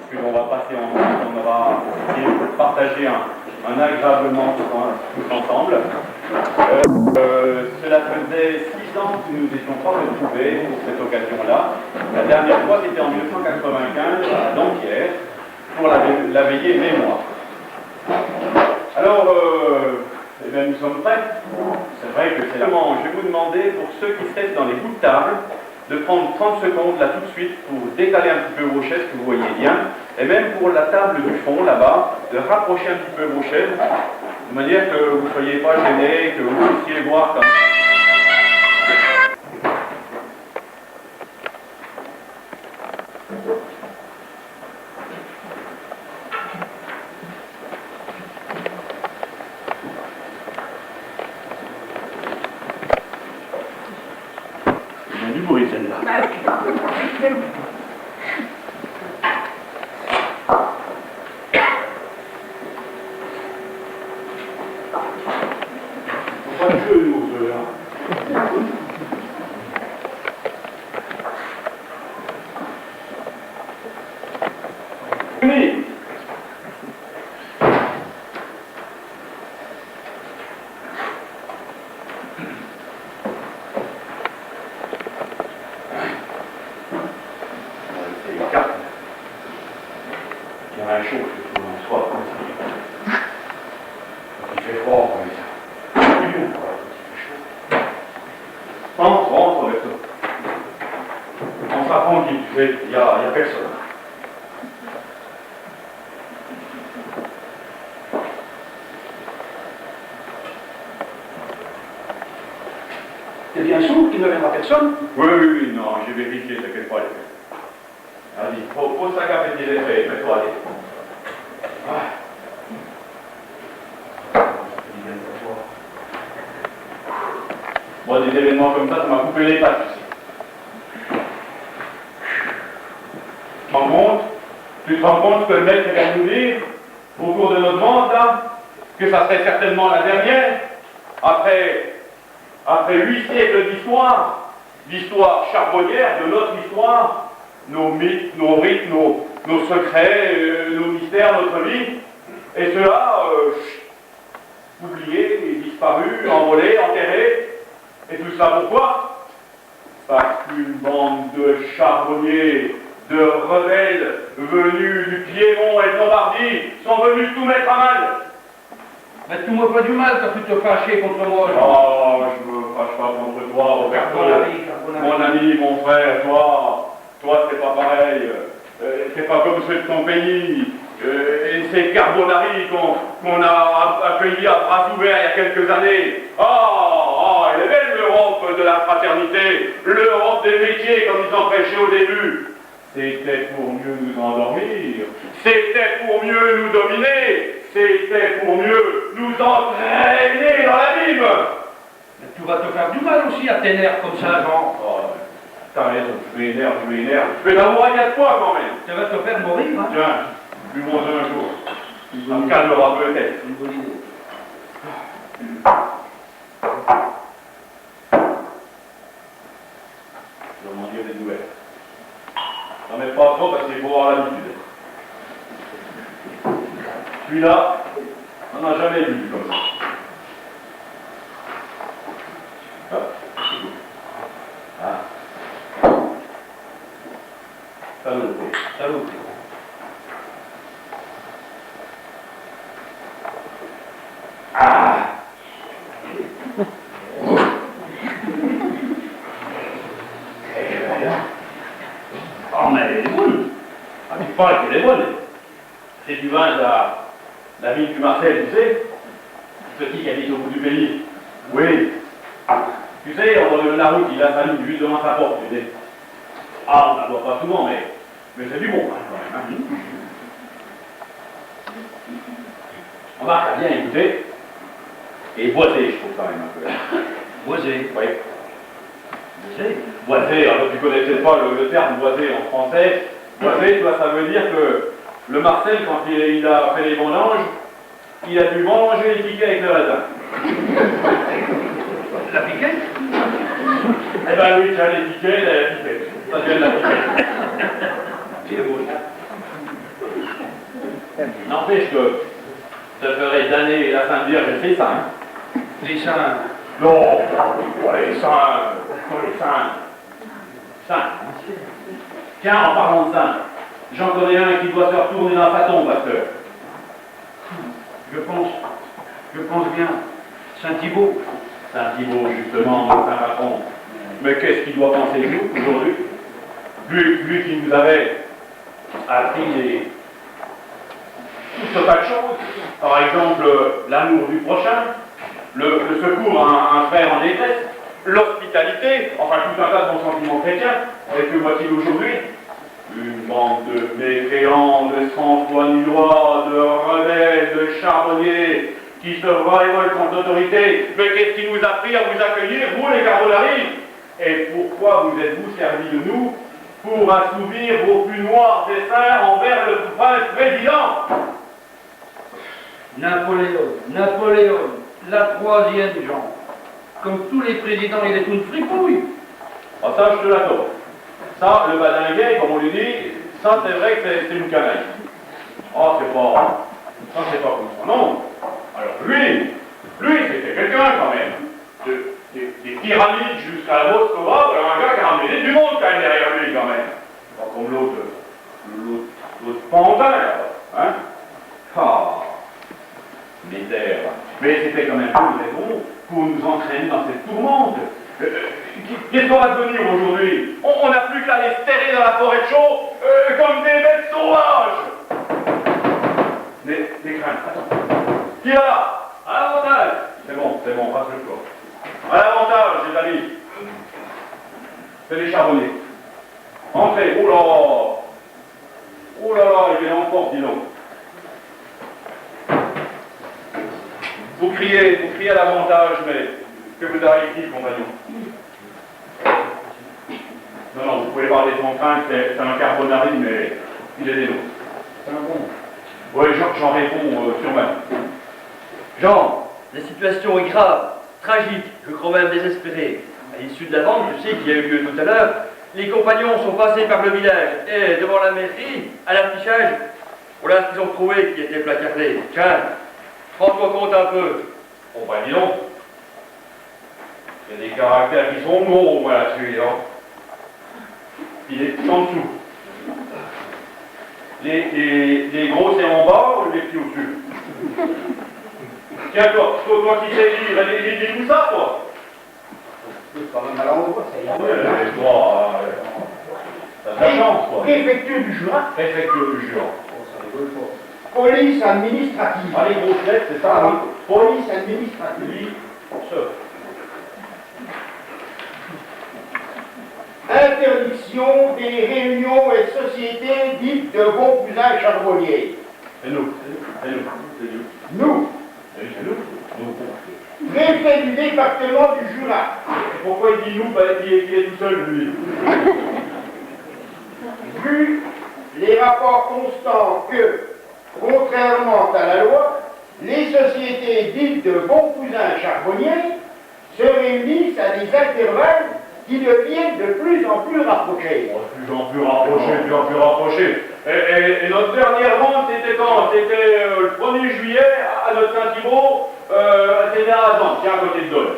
puis on va passer ensemble, on aura essayé de partager un agréable moment tous ensemble. Cela faisait 6 ans que nous n'étions pas retrouvés pour cette occasion-là. La dernière fois, c'était en 1995, à Dampierre, pour la veillée mémoire. Alors, eh bien, nous sommes prêts. C'est vrai que c'est là. Je vais vous demander, pour ceux qui restent dans les bouts de table, de prendre 30 secondes là tout de suite pour décaler un petit peu vos chaises, que vous voyez bien, et même pour la table du fond là-bas, de rapprocher un petit peu vos chaises, de manière que vous ne soyez pas gênés, que vous puissiez voir comme... Il y a du bruit celle-là. Pas de jeu, nous, ceux-là. Oui. C'est les cartes. Il y en a un chaud, il faut en soi. Il fait froid, comme ça. Rentre avec toi. On s'apprend qu'il fait, il y a personne. T'es bien sûr qu'il ne viendra personne? Oui, non, j'ai vérifié, t'inquiète pas. Vas-y, pose ta café et les feuilles, mets-toi, allez. Bon, des événements comme ça m'a coupé les pattes, tu te rends compte que le mec vient nous dire, au cours de notre vente, là, que ça serait certainement la dernière, après 8 siècles d'histoire, l'histoire charbonnière de notre histoire, nos mythes, nos rites, nos secrets, nos mystères, notre vie, et cela, oublié, disparu, envolé, enterré. Et tout ça pourquoi? Parce qu'une bande de charbonniers, de rebelles venus du Piémont et de Lombardie sont venus tout mettre à mal. Mais tu me fais du mal quand tu te fâches contre moi. Oh, je me fâche pas contre toi, Roberto. Mon ami, mon frère, toi c'est pas pareil. C'est pas comme ceux de ton pays. Et ces Carbonari qu'on a accueillis à bras ouverts il y a quelques années. Elle est belle l'Europe de la fraternité, l'Europe des métiers comme ils en prêchaient au début. C'était pour mieux nous endormir, c'était pour mieux nous dominer, c'était pour mieux nous entraîner dans l'abîme. Mais tu vas te faire du mal aussi à tes nerfs comme ça, Jean. T'as raison, je m'énerve. Je vais l'avoir à 4 fois quand même. Tu vas te faire mourir, hein? Tiens, buvons un jour. Ça me calmera peut-être. C'est une bonne idée. Je vais m'en dire des nouvelles. J'en mets pas trop parce qu'il faut avoir l'habitude. Celui-là, on n'a jamais vu comme ça. Salut. Mais elle est bonne. Tu parles qu'elle est bonne. C'est du vin de la ville du Marseille, tu sais. Petit qui habite au bout du pays. Oui. Tu sais, on relève la route, il a fallu juste devant sa porte, tu sais. On n'en voit pas souvent, mais c'est du bon, quand même. On va bien écouter. Et boiser, je trouve quand même un peu. Boiser. Oui. Boiser, alors tu connais peut-être pas le terme boiser en français. Boiser, toi, ça veut dire que le Marcel, quand il a fait les vendanges, il a dû manger les piquets avec le raisin. La piquette? Eh ben oui, tiens, les piquets, la piquette. Ça vient de la piquette. C'est beau, ça. N'empêche que ça ferait damner la Sainte Vierge et ses saints. Les saints. Non, pas les saints, pas les saints. Saints. Tiens, en parlant de saints, j'en connais un qui doit se retourner dans sa tombe, pasteur. Je pense bien. Saint Thibault. Saint Thibault, justement, notre saint patron. Mais qu'est-ce qu'il doit penser de nous aujourd'hui? Lui qui nous avait appris tout ce tas de choses. Par exemple, l'amour du prochain, le secours à un frère en détresse, l'hospitalité, enfin tout un tas de bons sentiments chrétiens. Et que voit-il aujourd'hui? Une bande de mécréants, de sans-foi-ni-loi, de rebelles, de charbonniers, qui se révoltent contre l'autorité. Mais qu'est-ce qui nous a pris à vous accueillir, vous les Carbonari? Et pourquoi vous êtes-vous servis de nous pour assouvir vos plus noirs desseins envers le prince président? Napoléon, la troisième jambe. Comme tous les présidents, il est une fripouille. Ah, ça, je te l'accorde. Ça, le badinguet, comme on lui dit, ça, c'est vrai que c'est une canaille. Ah, c'est pas... Ça, c'est pas comme ça, non. Alors, lui, c'était quelqu'un, quand même. Des pyramides jusqu'à la Moscova, un gars qui a ramené du monde, quand même, derrière lui, quand même. Pas comme l'autre pantin, là, hein. Ah, misère. Mais c'était quand même pas une raison pour nous entraîner dans cette tourmente. Qu'est-ce qu'on va devenir aujourd'hui? On n'a plus qu'à les terrer dans la forêt de chaux comme des bêtes sauvages. Des craintes, attends. Qui est là? À l'avantage. C'est bon, passe le corps. À l'avantage, les amis. C'est les charbonniers. Entrez, oh là là, il est encore, dis donc. Vous criez à l'avantage, mais que vous avez ici, compagnon? Non, vous pouvez parler sans crainte, c'est un Carbonari, mais il est des nôtres. C'est un bon. Oui, j'en réponds sûrement. Jean, la situation est grave, tragique, je crois même désespérée. À l'issue de la vente, tu sais, qui a eu lieu tout à l'heure, les compagnons sont passés par le village et devant la mairie, à l'affichage, voilà ce qu'ils ont trouvé qui était placardé. Tiens, rends-toi compte un peu. Bon, ben dis donc. Il y a des caractères qui sont gros, moi, là-dessus, hein. Il est tout en dessous. Les gros, c'est en bas ou les petits au-dessus? Tiens, toi qui sais lire, dis-nous ça, toi. C'est quand même à l'endroit, ça y est. Oui, mais toi, t'as de la chance, toi. Préfecture du Jura. Préfecture du Jura. Oh, ça rigole pas. Police administrative. Ah, les grosses lettres, c'est ça, Ah, hein? police administrative. Lui, ça. Interdiction des réunions et sociétés dites de bons cousins charbonniers. C'est nous. Nous, préfet du département du Jura. Pourquoi il dit nous, qu'il est tout seul, lui? Vu les rapports constants que, contrairement à la loi, les sociétés dites de bons cousins charbonniers se réunissent à des intervalles qui deviennent de plus en plus rapprochés. Oh, plus en plus rapproché. Et notre dernière vente, c'était quand? C'était le 1er juillet à notre Saint-Thibault, c'était à Azan, tiens, à côté de Dole.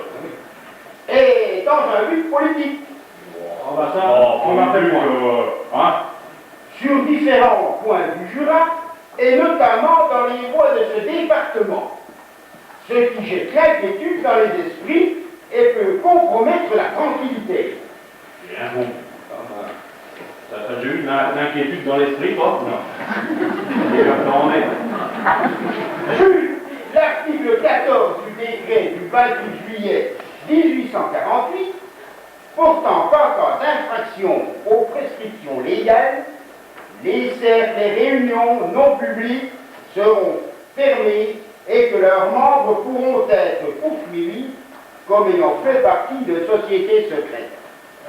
Et dans un but politique. Ah bah ça, on a fait le hein? Sur différents points du Jura, et notamment dans les voies de ce département. Ce qui jette l'inquiétude dans les esprits et peut compromettre la tranquillité. Bien bon. T'as déjà eu une inquiétude dans l'esprit, toi? Non. Déjà, ça en est. Vu l'article 14 du décret du 28 juillet 1848, portant qu'en cas d'infraction aux prescriptions légales, les cercles et réunions non publiques seront fermés et que leurs membres pourront être poursuivis comme ayant fait partie de sociétés secrètes.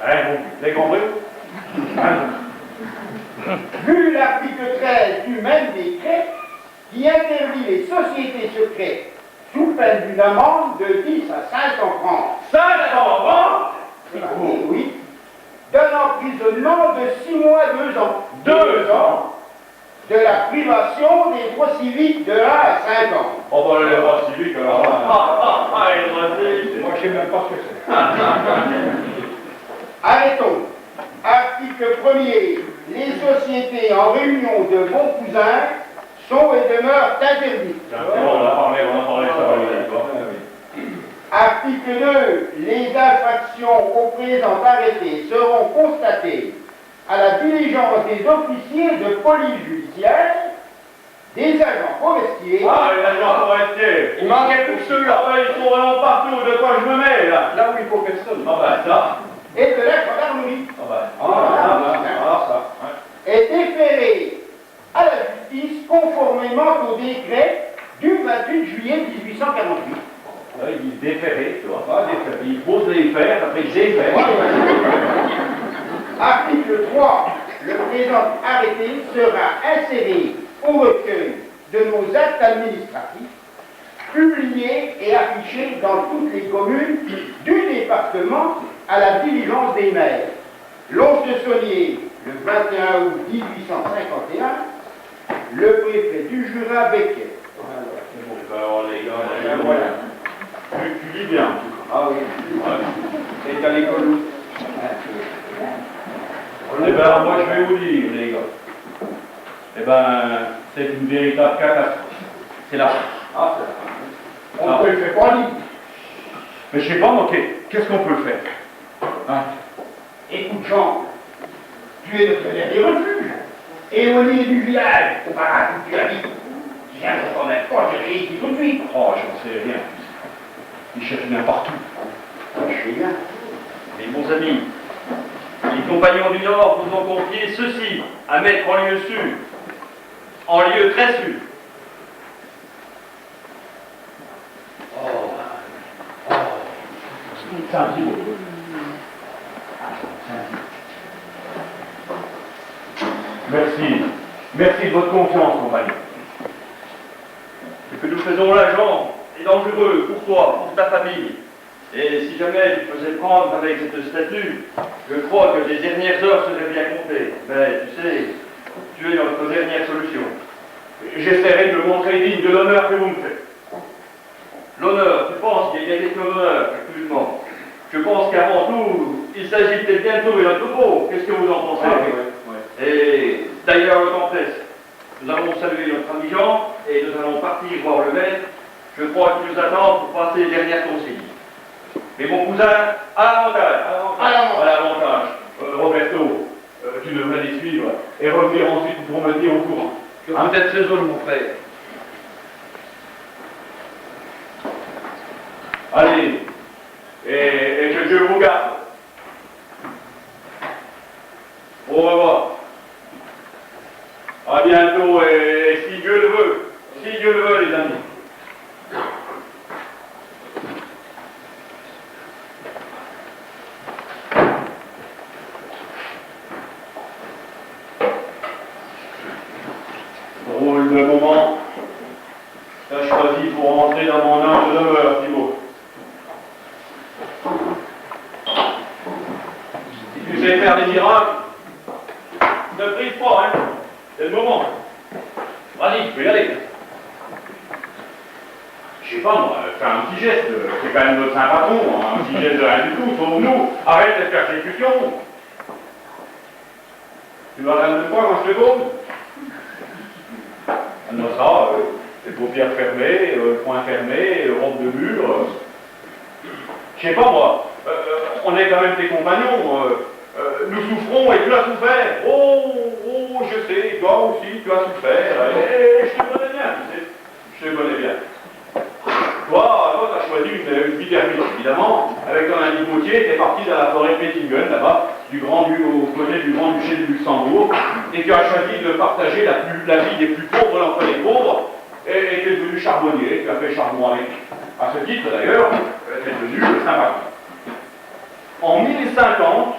Ouais, bon, vous avez compris? Vu l'article 13 du même décret qui interdit les sociétés secrètes sous peine d'une amende de 10 à 500 francs. 500 francs? Oui, d'un emprisonnement de 6 mois, 2 ans. 2 ans? de la privation des droits civiques de 1 à 5 ans. Oh, bah, les droits civiques, alors. Les droits civiques. Moi, je sais même pas ce que c'est. Arrêtons. Article 1er. Les sociétés en réunion de bons cousins sont et demeurent interdites. On a parlé, ça va aller. Article 2. Les infractions au présent arrêté seront constatées à la diligence des officiers de police judiciaire, des agents forestiers. Ah, les agents forestiers. Il manquait plus que ceux-là. Ah, ils sont vraiment partout. De quoi je me mets, là? Là où il faut personne. Ah, bah, ça. Et de la gendarmerie. Ah, bah, ça. Est déféré à la justice conformément au décret du 28 juillet 1848. Ouais, il est déféré, tu vois, pas déféré. Il pose les fers, après il défère. Article 3. Le présent arrêté sera inséré au recueil de nos actes administratifs, publié et affiché dans toutes les communes du département à la diligence des maires. L'once de Saunier, le 21 août 1851, le préfet du Jura Becquet. Alors, les gars, voilà. Tu lis bien. Ah oui. Ouais. C'est à l'école. Eh ben, moi, je vais vous dire, les gars. Eh ben, c'est une véritable catastrophe. C'est la fin. Ah, c'est on ne le fait pas lire. Mais je sais pas, ok, qu'est-ce qu'on peut faire? Hein? Écoute, Jean, tu es notre dernier refuge. Éloigné du village, au paradis où tu habites. Viens quand même pas chercher ici tout de suite. Oh, j'en sais rien. Ils cherchent n'importe où. Je sais bien. Mes bons amis, les compagnons du Nord vous ont confié ceci à mettre en lieu sûr, en lieu très sûr. C'est un petit mot. Merci. Merci de votre confiance, compagnon. Ce que nous faisons là, Jean, est dangereux pour toi, pour ta famille. Et si jamais tu te faisais prendre avec cette statue, je crois que les dernières heures seraient bien comptées. Mais tu sais, tu es notre dernière solution. J'essaierai de me montrer digne de l'honneur que vous me faites. L'honneur, tu penses qu'il y a des honneur actuellement? Je pense qu'avant tout, il s'agit peut-être bientôt de notre beau. Qu'est-ce que vous en pensez? Et d'ailleurs, le temps presse. Nous allons saluer notre ami Jean et nous allons partir voir le maître. Je crois qu'il nous attend pour passer les dernières consignes. Mais mon cousin, à l'avantage. À l'avantage. Roberto, tu devrais les suivre et revenir ensuite pour me tenir au courant. Vous êtes très heureux, mon frère. Allez, et que Dieu vous garde. Au revoir. À bientôt, et si Dieu le veut, les amis. Drôle de moment. T'as choisi pour rentrer dans mon humble demeure, Thibaut. Si tu sais faire des miracles, ne prise pas, hein. C'est le moment. Vas-y, tu peux y aller. Je sais pas, moi, fais un petit geste. C'est quand même notre saint patron. Un petit geste de rien du tout. Sauve-nous. Arrête cette persécution. Tu vas rien de quoi quand je te donne? Ça, les paupières fermées, poing fermé, robe de mur. Je sais pas moi, on est quand même tes compagnons. Nous souffrons et tu as souffert. Oh, je sais, toi aussi tu as souffert. Et je te connais bien, tu sais. Je te connais bien. Toi, tu as choisi une vie d'ermite, évidemment. Avec ton ami Gauthier, tu es parti dans la forêt de Mettingen, là-bas, au côté du Grand-Duché de Luxembourg, et tu as choisi de partager la vie des plus pauvres entre les pauvres, et tu es devenu charbonnier, tu as fait charbon avec. À ce titre, d'ailleurs, tu es devenu le Saint-Patron. En 1050,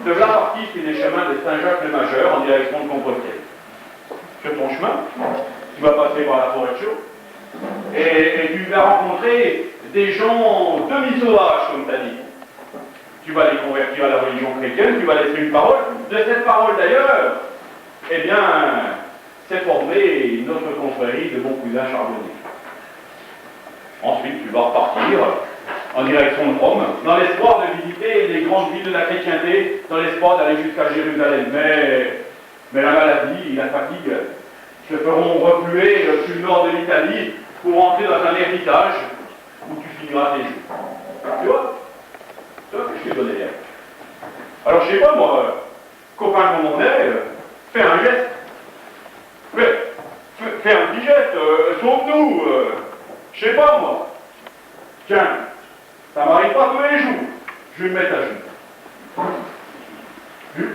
de là parti sur les chemins de Saint-Jacques-le-Majeur en direction de Compostelle. Sur ton chemin, tu vas passer par la forêt de Chaux, et tu vas rencontrer des gens demi-sauvages, comme tu as dit. Tu vas les convertir à la religion chrétienne, tu vas laisser une parole. De cette parole d'ailleurs, eh bien, s'est formée notre confrérie de bons cousins charbonniers. Ensuite, tu vas repartir en direction de Rome, dans l'espoir de visiter les grandes villes de la chrétienté, dans l'espoir d'aller jusqu'à Jérusalem. Mais la maladie et la fatigue te feront refluer sur le nord de l'Italie pour entrer dans un héritage où tu finiras tes jours. Tu vois? C'est ça que je t'ai donné hier. Alors, je sais pas, moi, copain comme on est, fais un geste. Fais un petit geste, sauve-nous, je sais pas, moi. Tiens, ça m'arrive pas tous les jours. Je vais me mettre à genoux.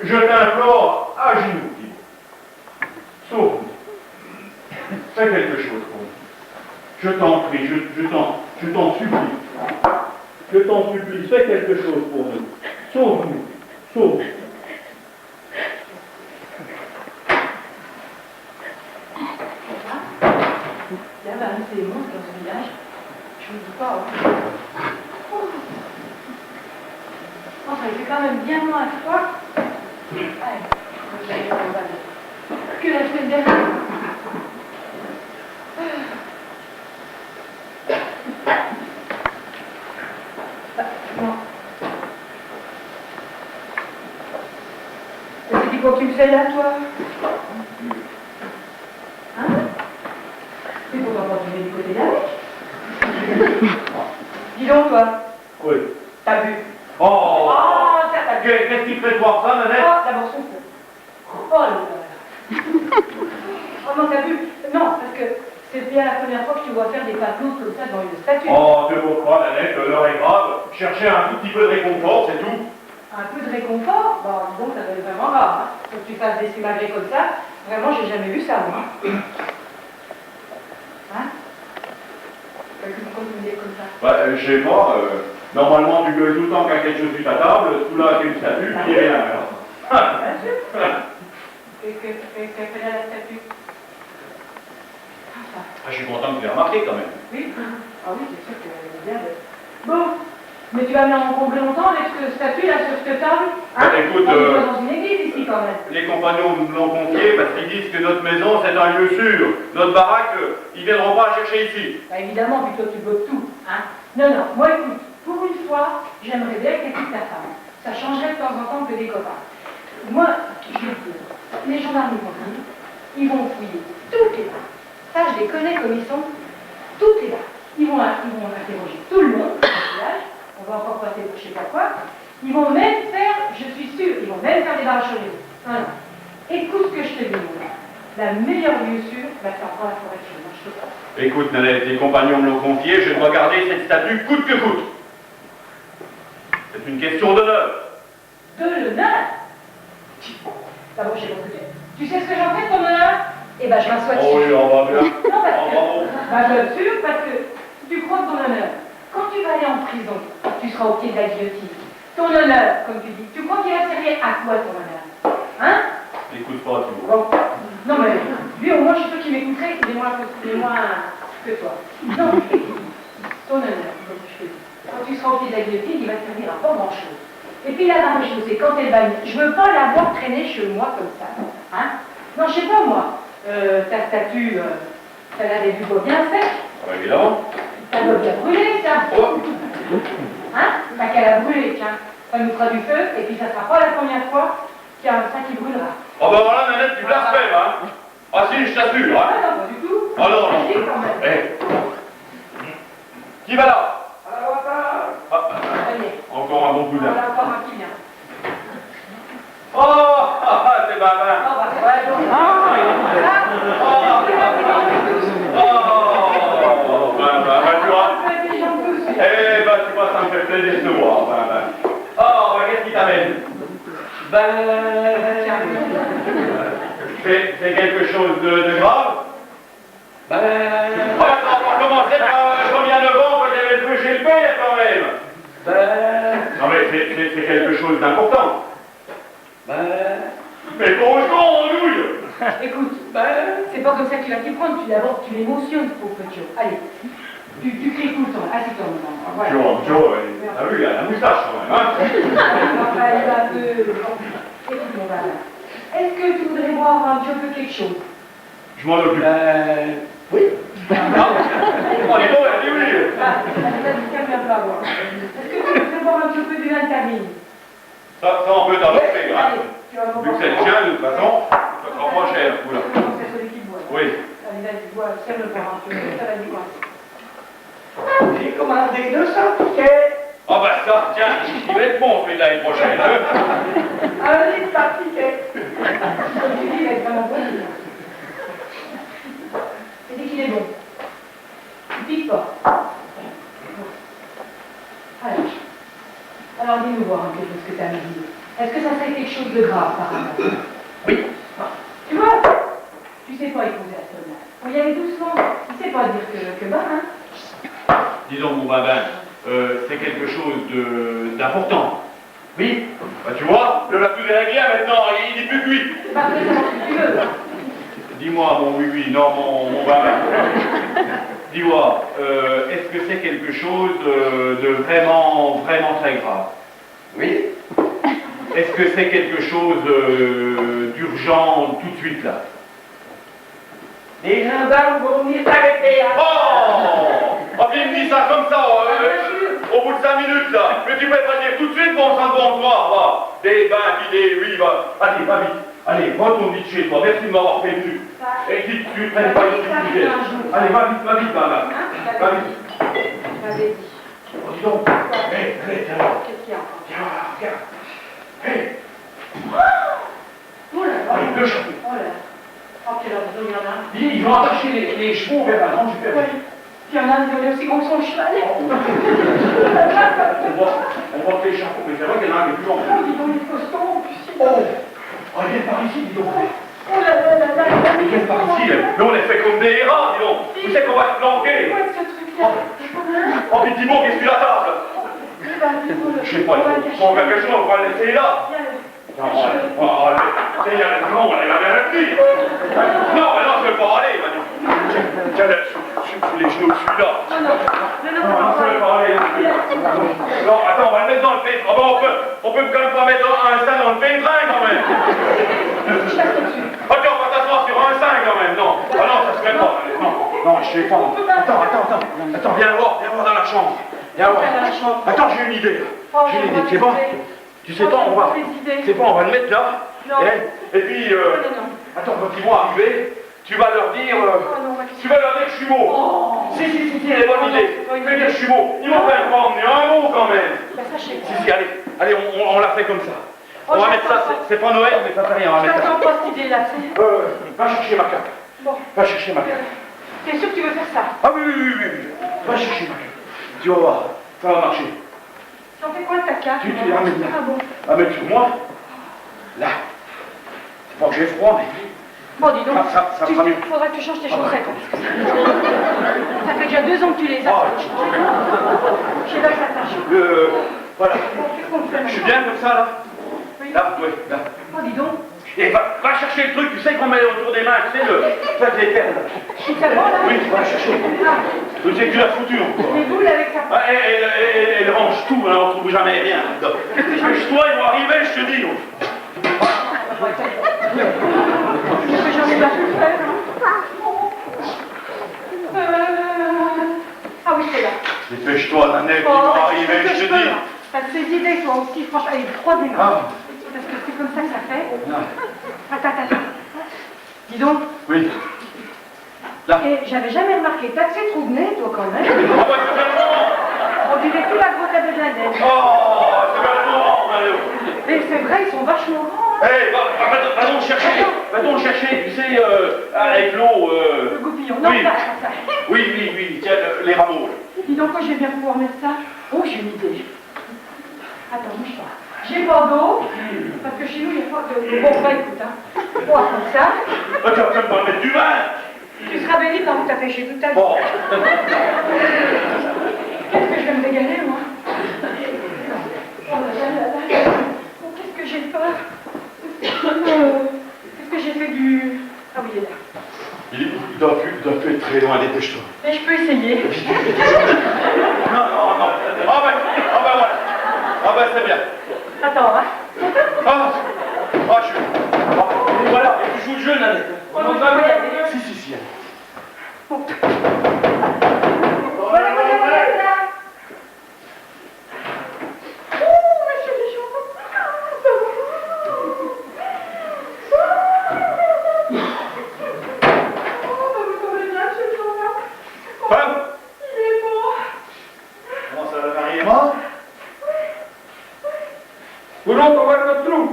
Je t'implore à genoux, dis. Sauve-nous. Fais quelque chose pour nous. Je t'en prie, je t'en supplie. Je t'en supplie, fais quelque chose pour nous. Sauve-nous. Sauve-nous. Là, va arriver des monstres dans ce village. Je vous dis pas. Hein. Enfin, il fait quand même bien moins à toi. Allez, que la semaine dernière. Bon. C'est quoi que tu me fais là, toi? Hein? Mais pourquoi pas tu mets du côté d'avec? Dis donc, toi. Oui. T'as bu. Oh, ça t'a bu. Qu'est-ce qui te fait voir ça, Nanette? Oh, d'abord son feu. Oh là là. Oh non, t'as bu. Non, parce que c'est bien la première fois que tu vois faire des papous comme ça dans une statue. Oh, te vaut pas, Nanette, l'heure est grave. Cherchez un tout petit peu de réconfort, c'est tout. Un peu de réconfort? Bon, dis donc, ça doit être vraiment rare. Hein. Faut que tu fasses des simagrées comme ça. Vraiment, j'ai jamais vu ça, moi. Hein? Pourquoi tu me dis comme ça? Bah, je sais pas, normalement tu gueules tout le temps qu'il y a quelque chose sur ta table, tout là c'est une statue, puis rien. Alors. Bien sûr. Quelle est la statue? Ah, je suis content que tu l'aies remarqué quand même. Oui. Ah oui, c'est sûr qu'elle est bien belle. Bon. Mais tu vas venir encombrer longtemps avec ce statut là sur cette table? Hein? Écoute, on est dans une église ici quand même. Les compagnons nous l'ont confié parce qu'ils disent que notre maison c'est un lieu sûr. Notre baraque, ils viendront pas la chercher ici. Bah évidemment, puis toi tu bloques tout. Hein? Non, non, moi écoute, pour une fois, j'aimerais bien que t'écoutes ta femme. Ça changerait de temps en temps que des copains. Moi, je vais te dire, les gendarmes vont venir, ils vont fouiller toutes les barres. Ça, je les connais comme ils sont, toutes les barres. Ils vont interroger tout le monde dans le village. On va encore passer pour je sais pas quoi. Ils vont même faire, je suis sûre, ils vont même faire des barrages sur les eaux. Voilà. Écoute ce que je te dis, moi. La meilleure lieu sûre, bah, c'est encore la forêt de Chine, je sais pas. Écoute, Nanette, les compagnons me l'ont confié, je dois garder cette statue coûte que coûte. C'est une question d'honneur. De l'honneur? D'abord, j'ai compris. Tu sais ce que j'en fais de ton honneur? Eh ben, je m'assois dessus. Oh oui, on va bien. Non, parce que, bravo. bah, bien sûr, parce que tu crois que ton honneur, quand tu vas aller en prison, tu seras au pied de la guillotine. Ton honneur, comme tu dis, tu crois qu'il va servir à quoi ton honneur? Hein? Écoute pas, tu vois. Bon. Non, mais lui, au moins, je suis sûr qu'il m'écouterait, il est moins que toi. Non, ton honneur, comme je te dis. Quand tu seras au pied de la guillotine, il va servir à pas grand-chose. Et puis la marée chaussée, quand elle va, je veux pas la voir traîner chez moi comme ça. Hein? Non, je sais pas moi. Ta statue, ça l'avait du bois bien sec. Bah, évidemment. Ça doit bien brûler, ça. Oh. Hein? T'as qu'à la brûler, tiens. Ça nous fera du feu, et puis ça sera pas la première fois qu'il y a ça qui brûlera. Oh bah voilà, Nanette, tu blasphèmes, hein. Ah si, je t'assure, hein. Ah non, pas du tout. Ah non, non. Je dis quand même. Eh. Qui va là? Ah, Allez. encore un bon cousin. Voilà encore un qui vient. Oh, c'est Babin. Ah bah ouais, donc. Tu vois. Eh ben, tu vois, ça me fait plaisir de te voir. Oh, qu'est-ce qui t'amène? C'est quelque chose de grave? Oh, attends, on va commencer par combien de vents que j'avais trouvé chez le père, quand même? Non, mais c'est quelque chose d'important. Mais bonjour, on nouille. Écoute, c'est pas comme ça que tu vas t'y prendre, tu l'émotionnes, pauvre petit. Allez, tu cries tout le temps, assieds-toi maintenant. Voilà. Joe, t'as vu, il a la moustache quand même, hein? Enfin, il va un peu... Écoute mon baba, est-ce que tu voudrais boire un petit peu quelque chose? Je m'en occupe. Oui. Non. Oh, dis donc, elle dit oui. Vas-y, calme un peu à boire. Est-ce que tu voudrais boire un petit peu de vitamine? Ça, on peut t'annoncer, hein. Allez, tu vas Vu que c'est le tien, de toute façon, ça sera moins cher, oula. C'est celui qui boit. Oui. Allez, vas-y, bois, serre-le boire un peu, ça va du coin. J'ai commandé 200 tickets. Ah bah ça, tiens, il va être bon, celui de l'année prochaine. Hein. Un litre par ticket. Comme tu dis, il va être vraiment bon. C'est dit qu'il est bon. Il pique pas. Alors dis-nous voir un peu ce que tu as dit. Est-ce que ça serait quelque chose de grave par hasard? Oui. Tu vois, tu sais pas écouter à ce moment. Faut y aller doucement. Tu sais pas dire que bah, hein. Dis donc, mon babin, c'est quelque chose d'important. Oui. Bah tu vois, le l'a plus réglé maintenant, il n'est plus cuit. C'est pas très simple, si tu veux. Dis-moi, mon oui, non, mon babin. Dis-moi, est-ce que c'est quelque chose de vraiment très grave? Oui. Est-ce que c'est quelque chose d'urgent tout de suite là? Les gendarmes vont venir t'arrêter. Oh! Oh, il me dit ça comme ça, au bout de 5 minutes là. Mais tu peux pas dire tout de suite, bon sang de bonsoir, va. Des bains, des oui, va. Allez, va vite. Allez, retourne vite chez toi. Merci de m'avoir prévenu. Et dis que tu ne prennes pas ici. Allez, va vite, maman. Va vite. Vas-y. Oh, dis donc. Hé, tiens là. Qu'est-ce qu'il y a? Tiens là, regarde. Hé. Oh là là. Allez, le chapeau. Oh là là. Oh, quelle heure il y en a. Ils vont attacher les chevaux vers la grande super. Ouais. Puis il y en a un qui est aussi gros que son cheval. On voit que les chapeaux, mais c'est vrai qu'il y en a un qui est plus long. Oh, dis donc, les costauds, en plus. Oh, ils viennent par ici, dis donc. Oh là là là là. Ils viennent par ici, mais on est fait comme des rats, dis donc. Tu sais qu'on va se planquer. C'est quoi ce truc-là? Oh, mais dis-moi, qu'est-ce qu'il y a la table? Je sais pas, il faut faire quelque chose, on va le laisser là. Non, non, il y a la grande, elle va bien la fille. Non, mais non, je veux pas aller, Manu. Tiens, les genoux de celui-là. Non, je veux pas aller. Non, attends, on va le mettre dans le pétrin. Ah bon, on peut quand même pas mettre un sein dans le pétrin, quand même. Ok, on va s'asseoir sur un sein, quand même. Non, ah non, ça se fait pas. Non, je sais pas. Attends, viens voir dans la chambre. Viens voir. Attends, j'ai une idée. J'ai une idée, c'est bon? Tu sais pas, on va le mettre là. Et puis, attends, quand ils vont arriver, tu vas leur dire que je suis beau. Si, c'est une bonne idée. Fais dire que je suis beau. Ils vont pas emmener un mot quand même. Si, allez, on la fait comme ça. On va mettre ça, c'est pas Noël, mais ça fait rien, on va mettre ça. J'attends pas cette idée-là, Va chercher ma cape. Bon. Va chercher ma cape. T'es sûr que tu veux faire ça? Ah oui. Va chercher ma cape. Tu vas voir, ça va marcher. T'en fais quoi de ta cape? Tu la ramènes là. Ah bon? La mettre sur moi. Là. C'est pas que j'ai froid, mais... Bon, dis donc, Ça sera mieux. faudrait que tu changes tes chaussettes. Ça fait déjà 2 ans que tu les as. Je sais pas que ça tâche. Voilà. Bon, qu'est-ce qu'on fait Je suis maintenant? bien comme ça, là? Oui. Là, oui, là. Oh, dis donc. Et va chercher le truc, tu sais qu'on met autour des mains, tu sais, ça les perles. C'est ça, bon, là? Oui, va chercher. Tu sais que tu l'as foutu encore. Les boules avec sa... Ah, elle range tout, hein, on trouve jamais rien. Toi, ils vont arriver, je te dis. Qu'est-ce que j'en ai pas pu faire, hein? Ah oui, c'est là. Dépêche-toi, la neige, ils vont arriver, je te dis. T'as ces idées, toi aussi, franchement. Allez, 3 des mains. Ah. Parce que c'est comme ça que ça fait. Non. Attends. Dis donc. Oui. Là. Et j'avais jamais remarqué. T'as de ces trous de nez, toi, quand même. Ah bah, c'est bien le moment. On dirait tout la grotte de la neige. Oh, c'est bien le moment, Mario. Et c'est vrai, ils sont vachement grands. Hé, va donc chercher, tu sais, avec l'eau, Le goupillon. Non, oui. ça. Oui, tiens, les rameaux. Dis donc, quand je vais bien pouvoir mettre ça. Oh, j'ai une idée. Attends, bouge pas. J'ai pas d'eau, parce que chez nous, il n'y a pas de... Bon, bah écoute, hein. On va comme ça. Tu vas peut-être pas mettre du vin. Tu seras béni dans où t'as pêché toute ta vie. Bon. Qu'est-ce que je vais me régaler, moi? Oh là là. Oh, qu'est-ce que j'ai peur. Qu'est-ce que j'ai fait du... Ah oui, il est là. Il doit plus être très loin, dépêche-toi. Mais je peux essayer. Non. Ah ben voilà. Ah ben c'est bien. Attends, hein. Je suis... voilà, et tu joues le jeu, Nanette. On va y aller. Si, si, si. Voilà, voilà, voilà. Oh, monsieur Deschamps. Vous tombez bien, monsieur Deschamps. Femme, Il est mort. Comment ça va, Marie est mort? voulons qu'on voit notre trou.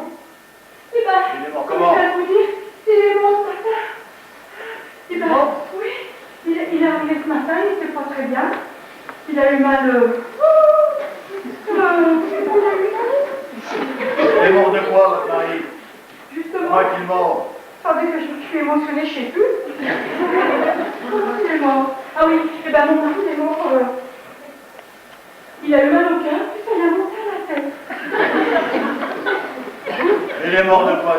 Eh ben, Il est mort comment? je vais vous dire, il est mort ce matin. Eh ben, oui, il est arrivé ce matin, il n'était pas très bien. Il a eu mal. Il est mort de quoi, votre mari? Justement, Comment est-il mort? attendez que je suis émotionnée, je ne sais plus. Comment il est mort? Ah oui, eh ben mon mari il est mort. Il a eu mal au cœur, puis ça lui a monté à la tête. Il est mort de quoi?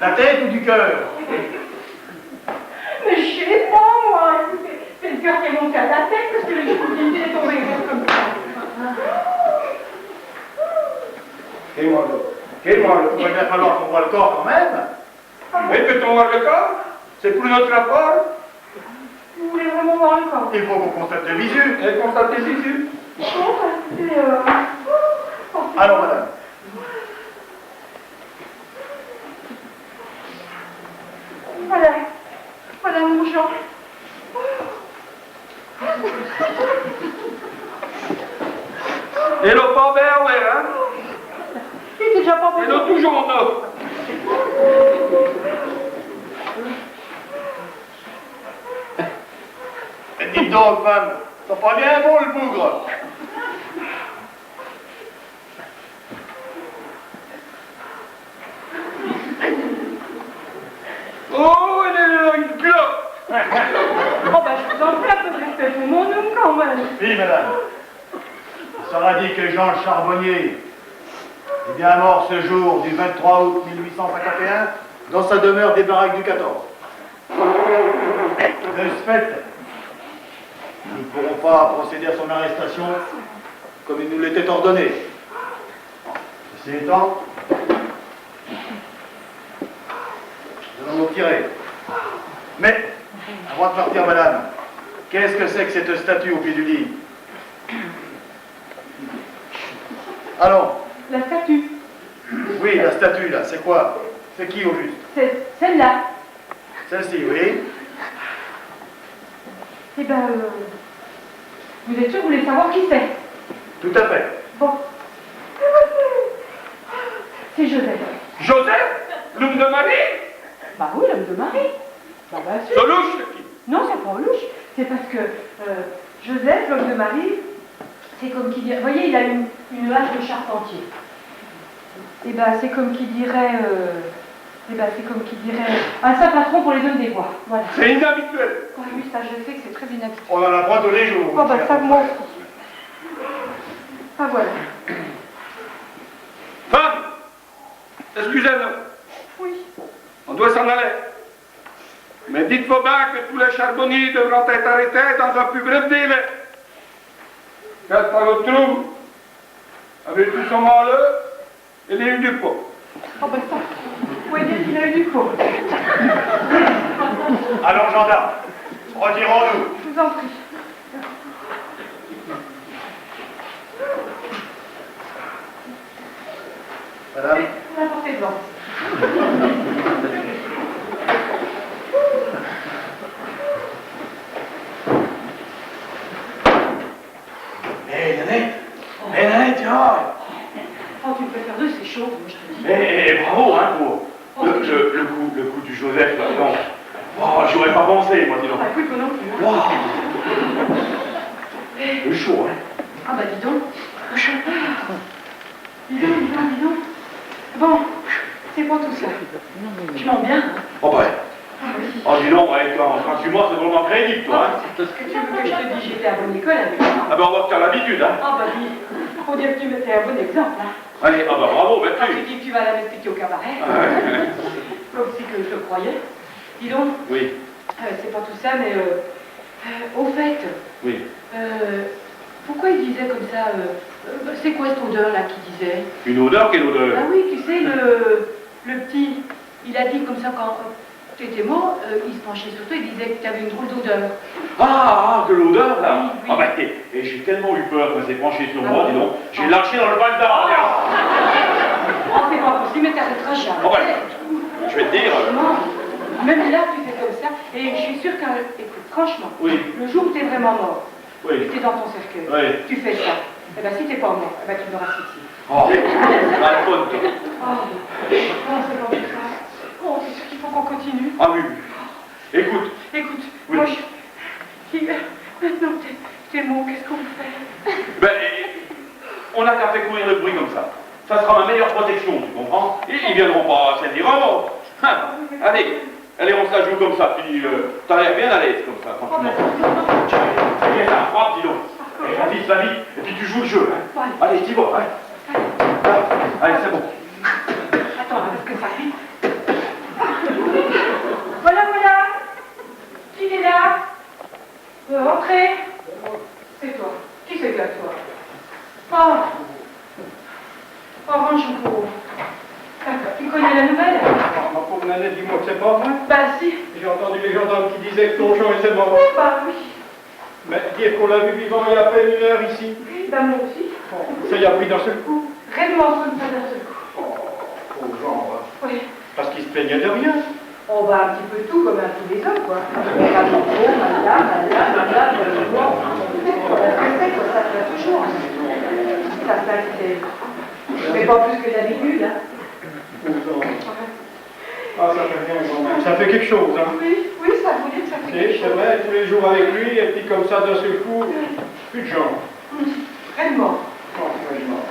La tête ou du cœur? Mais je sais pas, moi. Écoutez, c'est le cœur qui est monté à la tête parce que le il est tombé comme ça. Il va bien falloir qu'on voit le corps quand même. Oui, peut-on voir le corps? C'est pour notre rapport. Vous voulez vraiment voir le corps? Il faut qu'on constate le visu. Et constater Jésus. Bon, c'est... Allons, madame. Voilà. Voilà mon Jean. Et le pas bien, ouais, hein? Il était déjà pas Et le toujours en neuf. Et dites donc, femme, c'est pas bien bon le bougre. Oh, il est là, une clope. Oh bah je vous en prie, un peu de respect pour mon homme quand même. Oui, madame. Il sera dit que Jean le Charbonnier est bien mort ce jour du 23 août 1851 dans sa demeure des baraques du 14. De ce fait, nous ne pourrons pas procéder à son arrestation comme il nous l'était ordonné. Ceci étant, nous allons nous retirer. Mais, avant de partir, madame, qu'est-ce que c'est que cette statue au pied du lit? Allons. La statue. Oui, la statue, là, c'est quoi? C'est qui, au juste? C'est celle-là. Celle-ci, oui. Eh ben, vous êtes sûr que vous voulez savoir qui c'est? Tout à fait. Bon. C'est Joseph. Joseph, l'homme de Marie. Bah oui, l'homme de Marie. Bah bien sûr. Soluche, c'est qui? Non, c'est pas louche. C'est parce que Joseph, l'homme de Marie, c'est comme qui dirait... Vous voyez, il a une hache de charpentier. Et ben, c'est comme qui dirait... c'est comme qui dirait... Un saint patron pour les hommes des bois. Voilà. C'est inhabituel. Oh, oui, ça, je sais que c'est très inhabituel. On en apprend tous les jours. Oh, bah ça, moi aussi. Ah, voilà. Femme, excusez-nous. Oui. On doit s'en aller. Mais dites-vous bien que tous les charbonniers devront être arrêtés dans un plus bref délai. Car par le trou, avec tout son malheur, il y a eu du pot. Oh, bah ça, vous pouvez dire qu'il a eu du pot. Allons, gendarme, retirons-nous. Je vous en prie. Madame, La portée blanche. Nanette, tiens. Oh, tu me fais faire deux, c'est chaud, moi je te dis. Bravo, hein, pour le coup du Joseph, là, non. Oh, j'aurais pas pensé, moi, dis donc. Ah, écoute, moi non plus. Hein. Wow. C'est chaud, hein. Ah, bah dis donc. Dis donc. Bon, c'est quoi tout ça? Je m'en bien. Hein. Oh, bah. Ah, oui. Oh, dis donc, ouais, quand tu mords, c'est vraiment crédible, toi, hein. Qu'est-ce que tu veux que je te dise? J'étais à bonne école avec moi. Ah, ben, on va faire l'habitude, hein. Ah, bah dis, faut dire que tu mettais un bon exemple, hein. Allez, ah, bah, bravo, Quand tu tu. dis que tu vas la m'expliquer au cabaret, Ouais. comme si que je te croyais. Dis donc, Oui, c'est pas tout ça, mais au fait, oui. pourquoi il disait comme ça, c'est quoi cette odeur là qu'il disait? Une odeur, quelle odeur? Ah oui, tu sais, le petit, il a dit comme ça quand tu étais mort, il se penchait sur toi, il disait que tu avais une drôle d'odeur. Que l'odeur, là. Oui, oui. Ah bah, et j'ai tellement eu peur quand c'est penché sur moi, dis donc. J'ai lâché dans le bal d'art. Oh, c'est pas possible, mais t'arrêteras jamais. Oh, bah, je vais te dire. Non, même là, tu fais comme ça, et je suis sûre que, écoute, franchement, Oui. le jour où t'es vraiment mort, Oui. tu es dans ton cercueil, Oui. tu fais ça. Eh ben, si t'es pas mort, eh ben, tu me rassasies. Oh, la bonne, toi. Oh, comment c'est bon ça? Oh, c'est sûr qu'il faut qu'on continue. Ah oui. Écoute. Écoute, Oui. moi maintenant que t'es mort, qu'est-ce qu'on fait? Ben, on n'a qu'à faire courir le bruit comme ça. Ça sera ma meilleure protection, tu comprends? Ils viendront pas se dire, oh, allez, on se la joue comme ça, puis t'as l'air bien à l'aise comme ça, franchement. C'est bien ça, frappe, dis donc. Et vite, va vite, et puis tu joues le jeu, hein. Allez, t'y vas, hein. Allez, c'est bon. Attends, parce que ça vite. Voilà. Qui est là? Entrez. C'est toi. Qui c'est que toi? Oh, range pour. D'accord. Tu connais la nouvelle? Ma pauvre Nanette, dis-moi que c'est pas vrai. Bah si. J'ai entendu les gendarmes qui disaient que ton champ était mort. Bah oui. Mais dire qu'on l'a vu vivant il y a à peine 1 heure ici. Bah moi aussi. Ça y a pris d'un seul coup. Réellement comme ça d'un seul coup. Pauvre Jean, hein. Oui. Parce qu'il se plaignait de rien. On va un petit peu tout comme à tous les hommes, quoi. Madame, ça se fait toujours. Ça se fait, mais pas plus que d'habitude, hein. Pauvre Jean. Ah, ça fait bien, Jean. Ça fait quelque chose, hein. Oui, ça vous dit que ça fait quelque C'est chose. vrai, tous les jours avec lui, et puis comme ça d'un seul coup, plus de gens. Réellement. Oh, vraiment.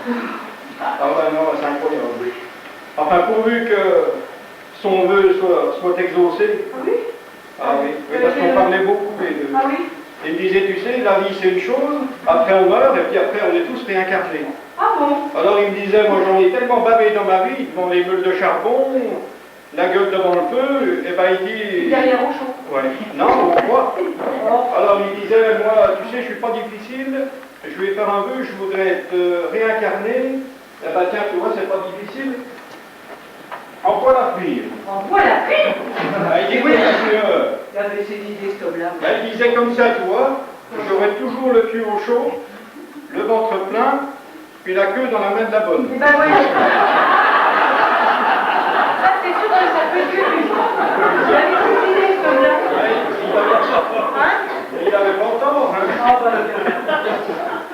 Ah ouais, non, c'est incroyable. Enfin, pourvu que son vœu soit exaucé. Ah oui? Ah oui, parce qu'on parlait beaucoup les deux. Ah oui? Il me disait, tu sais, la vie c'est une chose, après on meurt, et puis après on est tous réincarnés. Ah bon? Alors il me disait, moi j'en ai tellement bavé dans ma vie, devant les meules de charbon, la gueule devant le feu, et ben il dit... Derrière au chaud. Ouais. Non, au bois. Alors il disait, moi, tu sais, je suis pas difficile, je vais faire un vœu, je voudrais te réincarner. Eh ben tiens, tu vois, c'est pas difficile. En quoi la frire? En voilà, oui! Il dit oui, monsieur. Il avait ses idées, cet homme-là. Il disait comme ça, tu vois, j'aurais toujours le cul au chaud, le ventre plein, puis la queue dans la main de la bonne. Eh ben voyons. Ça, c'est sûr que ça peut être que lui. Il avait ses idées, cet homme-là. Hein? Il avait pas tort, hein. Ah bah,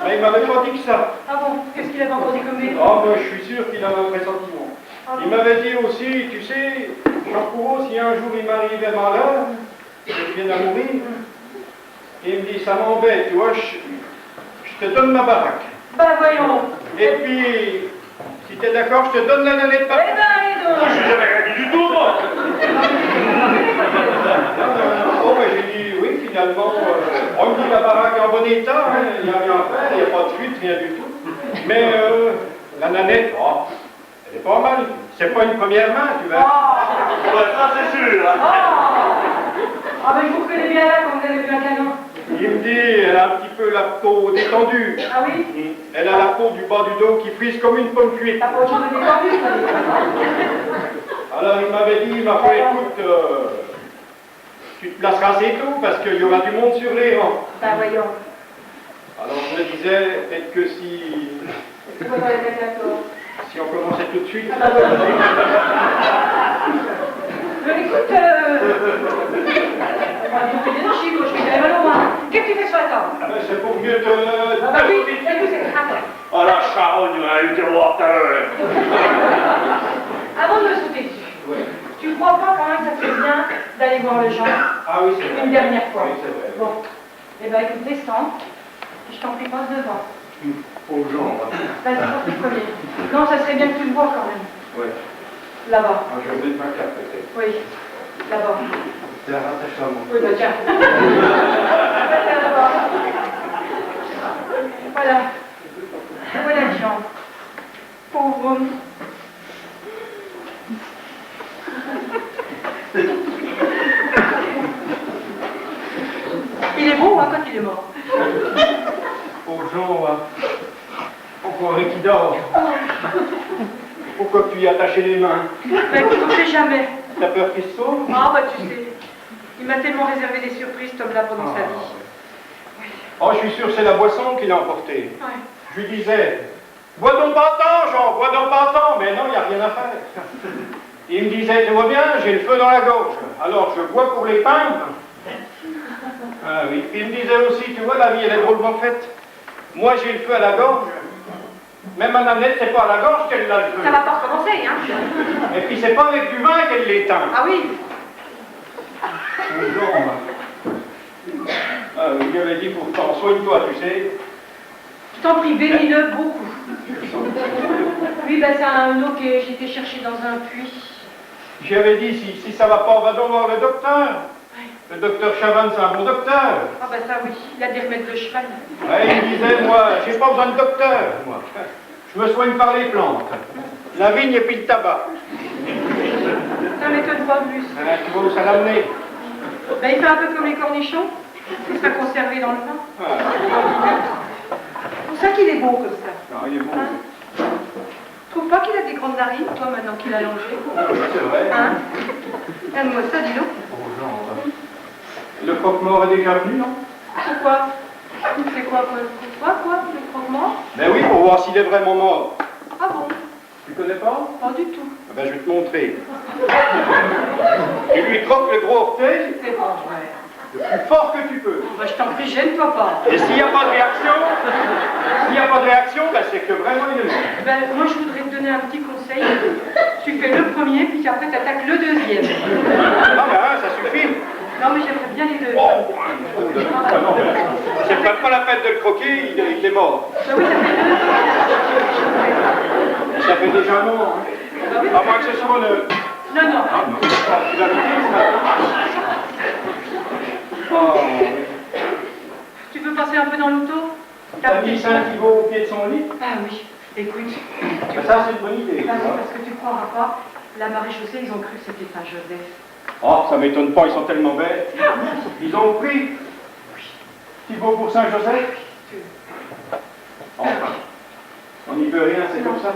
Mais il m'avait pas dit que ça. ah bon? Qu'est-ce qu'il avait encore dit comme lui? Ah, moi, je suis sûr qu'il avait un pressentiment. Ah Il bon? m'avait dit aussi, tu sais, Jean Courreau, si un jour il m'arrivait malheur, que je viens à mourir, il me dit, ça m'embête, tu vois, je te donne ma baraque. Bah voyons. Et puis, si t'es d'accord, je te donne la nanette par Eh ben, allez donc. Moi, j'ai jamais rien dit du tout, moi. Oh, mais j'ai dit, oui, finalement, on me dit la baraque est en bon état, hein, il n'y a rien à faire, il n'y a pas de fuite, rien du tout. Mais la nanette, oh, elle est pas mal. C'est pas une première main, tu vois. Oh. Ça, c'est sûr. Oh. Ah ben je vous reconnais bien là quand vous avez vu un canon. Il me dit, elle a un petit peu la peau détendue. Ah oui? Elle a la peau du bas du dos qui frise comme une pomme cuite. T'as pas autre chose de détendu, ça dit. Alors il m'avait dit, il m'a fait, écoute, tu te placeras assez tôt parce qu'il y aura du monde sur les rangs. Ben voyons. Alors je me disais, peut-être que si C'est quoi dans les têtes d'accord? on commençait tout de suite. Écoute, on va monter des archives, je vais aller mal au moins. Qu'est-ce que tu fais sur la table? C'est pour mieux te... Ah bah oui, écoutez, attends. Oh la charogne, on a eu de voir tout à l'heure. Avant de me sauter dessus, tu crois pas quand même que ça fait bien d'aller voir le genre Ah oui, c'est vrai. une dernière fois? Oui, c'est vrai. Bon, eh ben écoute, descends, je t'en prie, passe devant. Aux gens, Vas-y, passe le premier. Non, ça serait bien que tu le vois quand même. Oui. Là-bas. Je vais mettre ma carte peut-être. Oui, là-bas. Tiens, rattache-la moi. Oui, bah tiens. Tiens, là-bas. Voilà. Voilà Jean. Pauvre homme. Il est beau, hein, quand il est mort. Aux gens, on croirait qu'il dort. Pourquoi tu y as attaché les mains? Ben, écoute, on sait jamais. T'as peur qu'il se sauve? Ah, bah tu sais, il m'a tellement réservé des surprises, Tom là, pendant sa vie. Oh, je suis sûr que c'est la boisson qui l'a emporté. Ouais. Je lui disais, bois donc pas tant, Jean, bois donc pas tant. Mais non, il n'y a rien à faire. Il me disait, tu vois bien, j'ai le feu dans la gorge. Alors je bois pour l'éteindre. Ah oui. Puis il me disait aussi, tu vois, la vie, elle est drôlement faite. Moi, j'ai le feu à la gorge. Même ma Nanette, c'est pas à la gorge qu'elle a le feu. Ça va pas recommencer, hein? Et puis c'est pas avec du vin qu'elle l'éteint. Ah oui? Ah, il lui avait dit pourtant, soigne-toi, tu sais. Je t'en prie, bénis-le beaucoup. Oui, ben c'est un eau que j'ai été chercher dans un puits. J'avais dit, si ça va pas, on va donc voir le docteur. Le docteur Chavannes, c'est un bon docteur. Ah ben ça oui, il a des remèdes de cheval. Ouais, il me disait, moi, j'ai pas besoin de docteur, moi. Je me soigne par les plantes. La vigne et puis le tabac. Ça m'étonne pas plus. Ah, tu vois où ça l'a amené? Ben il fait un peu comme les cornichons, il sera conservé dans le vin. Ah, C'est pour ça qu'il est beau comme ça. non, il est bon. Hein? Tu trouves pas qu'il a des grandes narines, toi, maintenant qu'il a longé? C'est vrai. Hein? Donne-moi ça, dis-donc. Le croque-mort est déjà venu, non? Pourquoi? C'est quoi, le croque-mort? Ben oui, pour voir s'il est vraiment mort. Ah bon? Tu connais pas? Pas du tout. Ah ben, je vais te montrer. Tu lui croques le gros orteil, C'est pas vrai. le plus fort que tu peux. Ben, je t'en prie, gêne-toi pas. Et s'il n'y a pas de réaction, ben c'est que vraiment il est mort. Ben, moi, je voudrais te donner un petit conseil. Tu fais le premier, puis après, tu attaques le deuxième. Ah ben ça suffit. Non, mais j'aimerais bien les deux. Oh, non, mais c'est même pas la peine de le croquer, il est mort. Ben oui, ça fait deux. Ça fait déjà mort. Hein. Ben oui. À moins que ce soit le... Non, non. Ah non, tu l'as dit, ça. Oh, Tu veux passer un peu dans l'auto? t'as mis ça qui va au pied de son lit? Ah oui. Écoute. Ça, c'est une bonne idée. Ah oui, parce que tu croiras pas, la maréchaussée, ils ont cru que c'était Saint-Joseph. Oh, ça m'étonne pas, ils sont tellement bêtes. Ils ont pris Thibaut pour Saint-Joseph. Enfin, on n'y peut rien, c'est comme ça.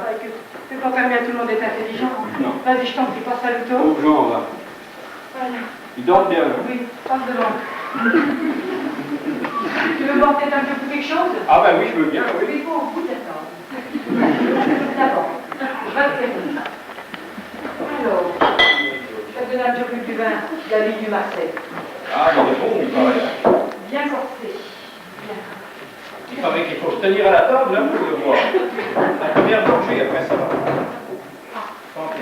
C'est pas permis à tout le monde d'être intelligent. Non. Vas-y, je t'en prie, passe à l'auto. Pauvre Jean, là. Voilà. Ils dorment bien. Hein. Oui, passe devant. Tu veux boire peut-être un peu pour quelque chose? Ah ben oui, je veux bien, oui. Il faut au bout d'attendre. D'abord, je vais te faire. Alors, je vais te donner un peu plus vin, la vie du Marseille. Ah, il est bon, il paraît. Bien corsé. Bien. Il paraît qu'il faut se tenir à la table, là, pour le voir. La première gorgée, après ça va. Santé.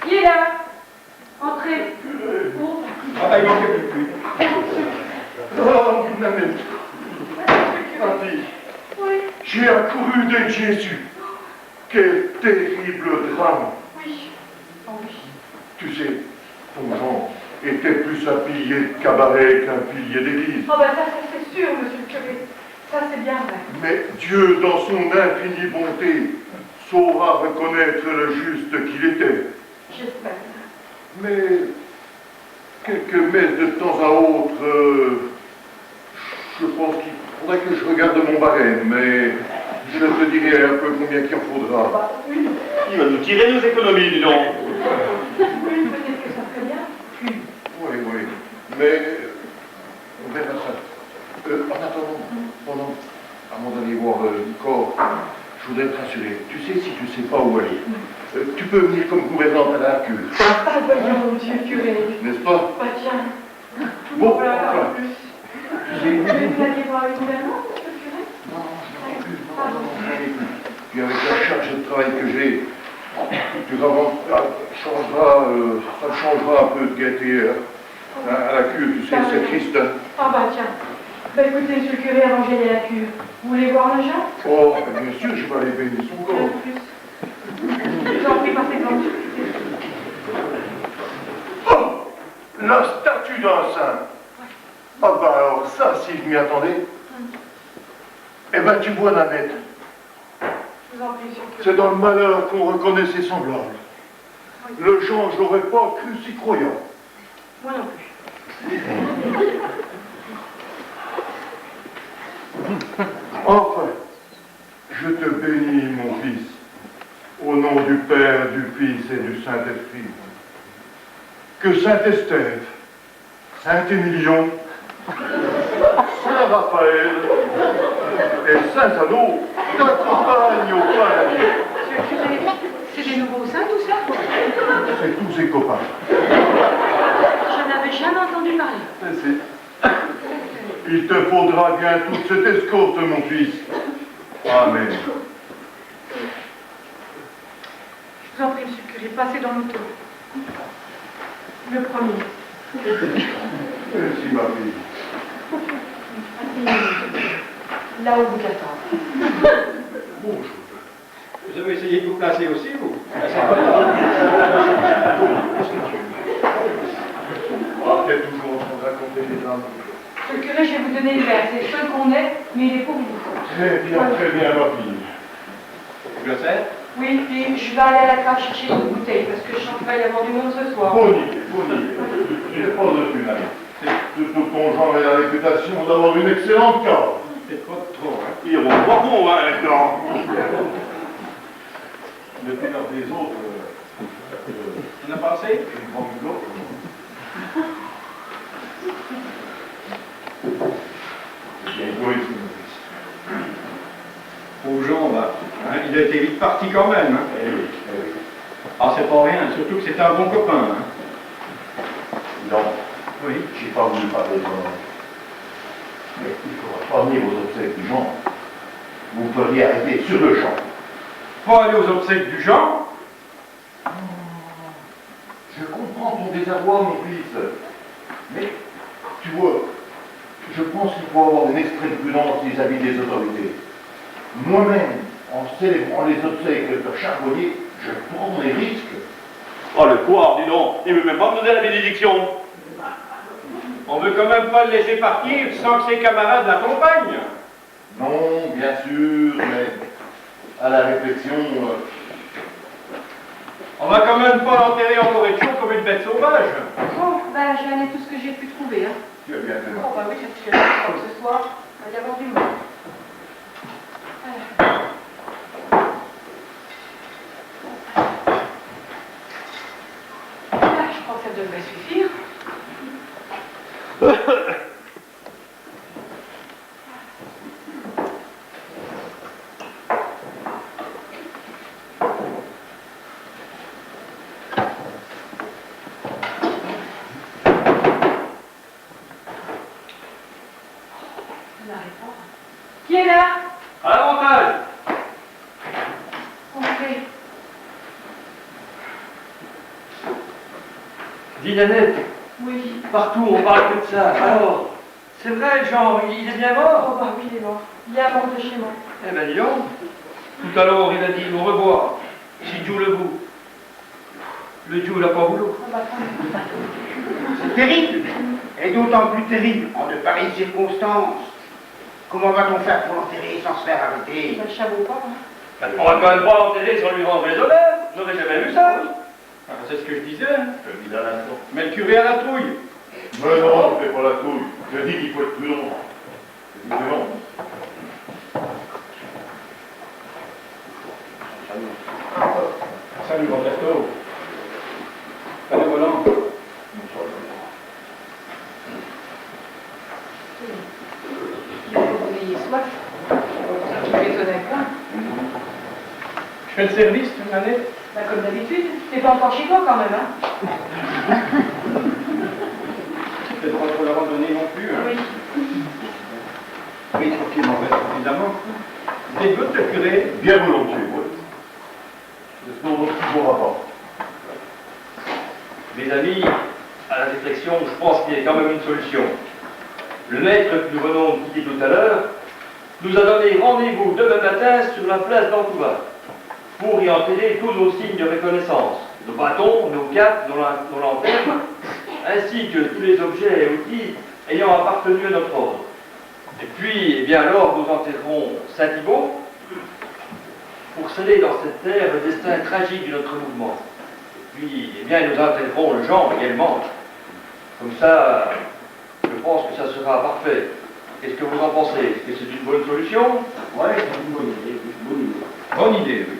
Il est là. Entrez. Oh. Ah ben il manquait plus que lui. Oh, Nanette, ma fille, Oui, j'ai accouru dès que j'ai su. Quel terrible drame. oui. Oh oui. Tu sais, ton Jean était plus un pilier de cabaret qu'un pilier d'église. Oh ben ça c'est sûr, monsieur le curé. Ça c'est bien vrai. Mais Dieu, dans son infinie bonté, saura reconnaître le juste qu'il était. J'espère. Mais quelques messes de temps à autre, je pense qu'il faudrait que je regarde mon barème, mais je te dirai un peu combien qu'il en faudra. Bah, une. Il va nous tirer nos économies, dis donc. Une, peut-être que ça serait bien. Une. Oui, oui, mais on verra ça. En attendant, avant d'aller voir Nicole, je voudrais te rassurer. Tu sais, si tu sais pas où aller, tu peux venir comme gouvernante à la cure. Ah voyons, monsieur le curé. N'est-ce pas? Bah tiens. Bon, Voilà, enfin, en plus. j'ai une Vous alliez voir le gouvernement, monsieur le curé? Non, puis avec la charge de travail que j'ai, tu vas voir, ça changera un peu de gaieté à la cure, tu sais, c'est triste. Hein. Ah bah tiens. Bah écoutez, monsieur le curé, avant j'allais à la cure. Vous voulez voir le Jean? Oh, bien sûr, je vais aller baigner son corps. En plus. Je vous en prie, passez devant. Oh, la statue d'un saint. Ah bah alors ça, si je m'y attendais. Eh ben tu vois, Nanette, Je vous en prie, monsieur le curé. c'est dans le malheur qu'on reconnaît ses semblables. Le Jean, je l'aurais pas cru si croyant. Moi non plus. Enfin, je te bénis, mon fils, au nom nom du Père, du Fils et du Saint-Esprit. Que Saint-Estève, Saint-Émilion, Saint-Raphaël et Saint-Zano t'accompagnent au paradis. C'est des nouveaux saints, tout ça? C'est tous ses copains. Je n'avais jamais entendu parler. Si. Il te faudra bien toute cette escorte, mon fils. Amen. Je vous en prie, monsieur le curé, passez dans l'auto. Le premier. Merci, ma fille. Là où vous attendez. Bonjour. Vous avez essayé de vous placer aussi, vous? Peut-être toujours en train de raconter des âmes. Monsieur le curé, je vais vous donner le verre. C'est seul qu'on est, mais il est pour vous. Très bien, ma fille. Je le sais. Oui, puis je vais aller à la cave chercher une bouteille, parce que je sens qu'il va y avoir du monde ce soir. Bonne idée, bonne idée. J'ai pas de plus ami. Surtout ton genre et la réputation d'avoir une excellente cave. C'est trop trop, hein. Ils vont pas bon, hein, maintenant. Le père des autres, On a passé? une grande gloire. C'est bien égoïste, mon fils. Pauvre Jean, bah, hein, il a été vite parti quand même. Hein. Eh oui, eh oui. Ah, c'est pas rien, surtout que c'était un bon copain. Hein. Non, Oui. j'ai pas voulu parler de moi. Mais il faudra pas venir aux obsèques du genre. Vous feriez arrêter sur le champ. Pas aller aux obsèques du Jean? Je comprends ton désarroi, mon fils. Mais, tu vois, je pense qu'il faut avoir une extrême prudence vis-à-vis des autorités. Moi-même, en célébrant les obsèques de Charbonnier, je prends des risques. Oh, le quoi, dis donc, il ne veut même pas me donner la bénédiction. On veut quand même pas le laisser partir sans que ses camarades l'accompagnent. Non, bien sûr, mais à la réflexion, On va quand même pas l'enterrer en forêt de chaux comme une bête sauvage. Bon, ben, j'ai amené tout ce que j'ai pu trouver. Hein. tu as bien fait. Oh, bah oui, je suis là ce soir. Il va y avoir du monde. Alors. Là, je crois que ça devrait suffire. Qui est là? À l'avantage. Entrez. Dis Nanette, Oui. partout on parle que de ça. Alors, c'est vrai, Jean, il est bien mort? Oh, bah oui, il est mort. Il est à mort de chez moi. Eh ben dis donc. Tout à l'heure, il a dit au revoir. Si Dieu le veut. Le Dieu l'a pas voulu. Oh, bah, tant mieux. C'est terrible, et d'autant plus terrible en de pareilles circonstances. Comment va-t-on faire pour l'enterrer sans se faire arrêter? Bah, le chabot pas, hein. Ben, on va quand même pas l'enterrer sans lui rendre les honneurs. J'aurais jamais vu ça. Ah, c'est ce que je disais. Je le dis à l'instant. Mais le curé à la trouille. Mais non, je fais pas la trouille. Je dis qu'il faut être prudent. C'est prudent. Salut Roberto. Salut Roland. Il faut que vous ayez soif. Ça ne m'étonnait pas. Je fais le service, tu m'en Bah, comme d'habitude. T'es pas encore chez toi quand même, hein? Peut-être pas trop la randonnée non plus. Hein. Oui. Oui, il faut qu'il m'en reste évidemment. Des gouttes, le curé. Bien volontiers, oui. J'espère donc qu'il ne pourra pas. Mes amis, à la réflexion, je pense qu'il y a quand même une solution. Le maître que nous venons de quitter tout à l'heure nous a donné rendez-vous demain matin sur la place d'Antouvin pour y enterrer tous nos signes de reconnaissance, nos bâtons, nos capes, nos lanternes, ainsi que tous les objets et outils ayant appartenu à notre ordre. Et puis, eh bien alors, nous enterrerons Saint-Thibault pour sceller dans cette terre le destin tragique de notre mouvement. Et puis, eh bien, nous enterrerons le Jean également. Comme ça, je pense que ça sera parfait. Qu'est-ce que vous en pensez? Est-ce que c'est une bonne solution? Oui, c'est une bonne idée. Bonne idée, oui.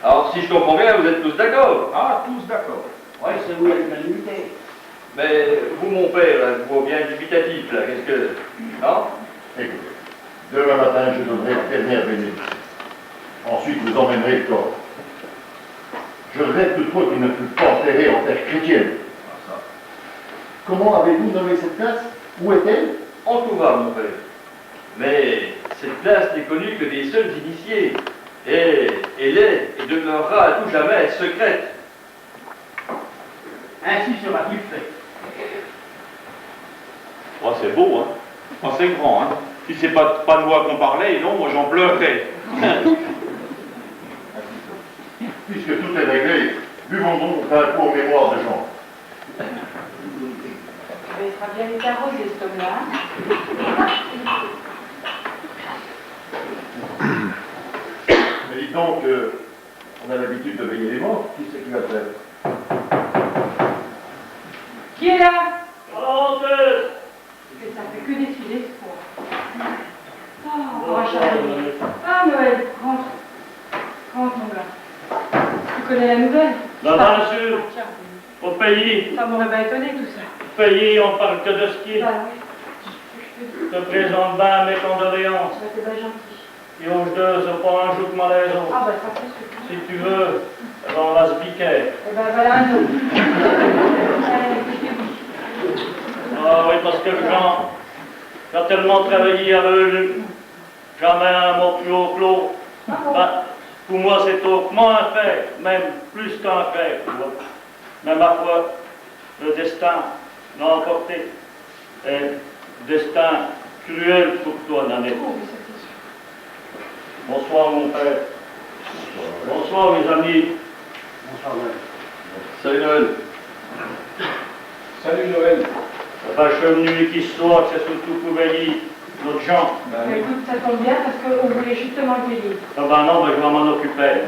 Alors, si je comprends bien, vous êtes tous d'accord. Ah, tous d'accord. Oui, c'est où l'unanimité. Mais vous, mon père, là, je vois bien dubitatif, là. Qu'est-ce que... Non? Écoutez, demain matin, je donnerai la dernière bénédiction. Ensuite, vous emmènerez le corps. Je regrette toutefois qu'il ne fût pas enterré en terre chrétienne. Comment avez-vous nommé cette place? Où est-elle? En tout va, mon père. Mais cette place n'est connue que des seuls initiés. Et elle est et demeurera à tout jamais secrète. Ainsi sera-t-il fait. Oh, c'est beau, hein. Oh, c'est grand, hein. Si c'est pas de moi qu'on parlait, non, moi j'en pleurais. Puisque tout est réglé, buvons donc un coup en mémoire de Jean. Il sera bien vite arrosé, cet homme-là. Mais dites donc, on a l'habitude de veiller les morts. Qui c'est qui va le faire? Qui est là? Valentin! Que ça fait que défiler, ce soir. Oh, Rachel. Ah, Noël, rentre. Rentre, mon gars. Tu connais la nouvelle? Bien sûr, Tiens, au pays, ça m'aurait pas étonné, tout ça. au pays, on parle que de ski. Bah oui. Je te présente bien mes condoléances. Ça, c'est bien gentil. Et aux deux, c'est pas un jour que malaise. Ah, bah, ça, c'est Si tu veux, on va se piquer. Eh ben, voilà un autre. Allez, Ah oui, parce que Jean a tellement travaillé avec lui. Jamais un mot plus haut que l'autre. ah bon. Ben, pour moi, c'est autrement un frère, même plus qu'un frère, tu vois. Mais ma foi, le destin l'a emporté. Et destin cruel pour toi, Nanette. Oh, mais ça, c'est sûr. Bonsoir, mon père. Bonsoir, mes amis. Bonsoir, Noël. Salut, Noël. Salut, Noël. La vache venue qui soit, c'est surtout pour veiller notre Jean. Ben, Bah, écoute, ça tombe bien parce qu'on voulait justement le payer. Ah ben non, ben je vais m'en occuper. Ouais,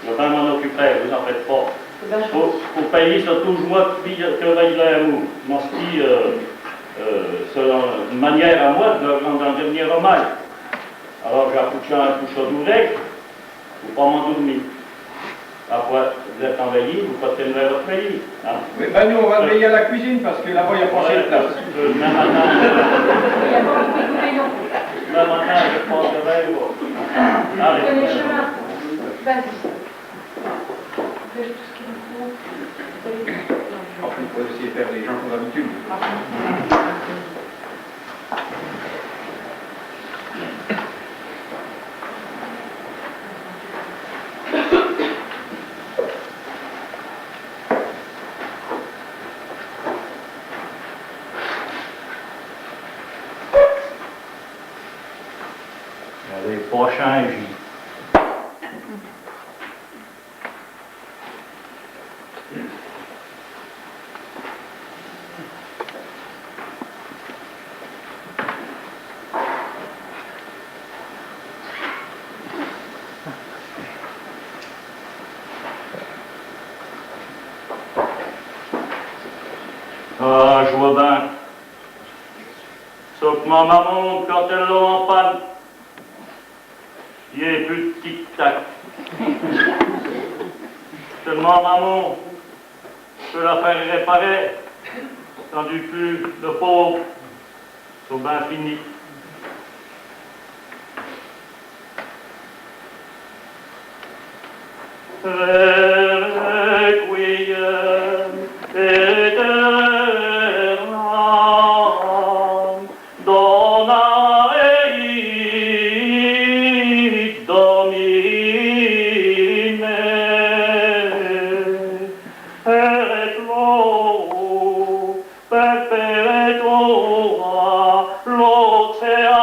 Je vais m'en occuper, vous en faites pas. c'est bien gentil. Pour payer, c'est toujours moi qui veille l'amour. Mon ski, c'est une manière à moi de leur rendre un dernier hommage. Alors j'ai accouché un coup chaud d'oreille, pour pas m'endormir. Après, vous êtes en veillée, vous continuerez votre veillée. Hein? oui, ben nous, on va veiller à la cuisine parce que là-bas, il n'y a pas assez de place. Demain matin, Il y a pas beaucoup de bouteillons. demain matin, je pense que veille. Tu Allez. connais le chemin. Vas-y. Fais tout ce qu'il nous faut. Enfin, il faut essayer de faire les gens comme d'habitude. Les prochains J. Ah, je vois bien. Sauf que ma maman, quand elle l'a en panne, il n'y a plus de tic-tac. Seulement maman peut la faire réparer, tandis que le pauvre, c'est bien fini. Requiem aeternam dona eic Domine et lo perpetua loceate.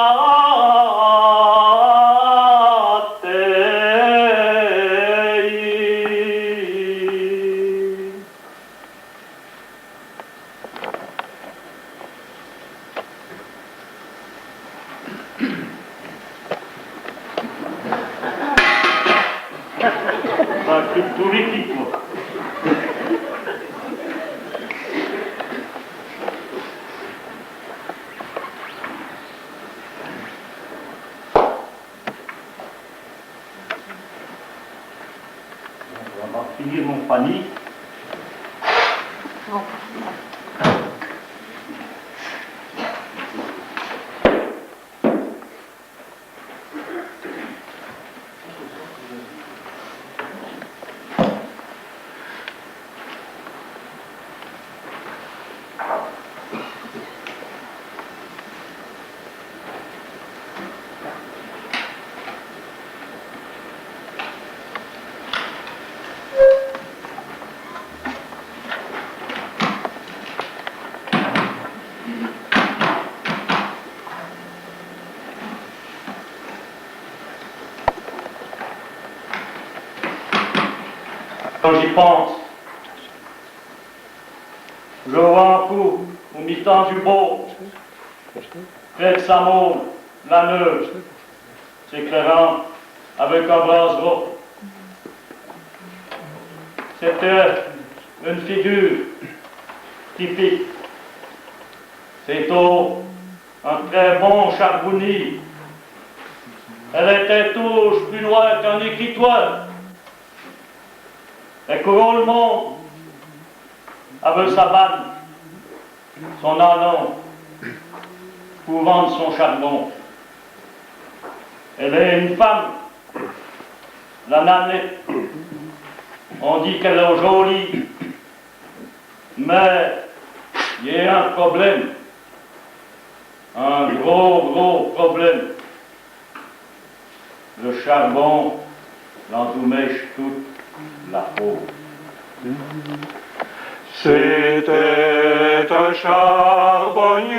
Ah, tout politique, moi. compagnie. Quand j'y pense, je vois un coup au mi-temps du beau, près de sa môme, la Meuse, s'éclairant avec un brasero. C'était une figure typique. C'est un très bon charbonnier. Elle était tous plus noire qu'un écritoire. Elle couronne le monde avec sa banne, son ânon, pour vendre son charbon. Elle est une femme, la Nanette. On dit qu'elle est jolie, mais il y a un problème, un gros problème. Le charbon l'endommage toute la peau. C'était un charbonnier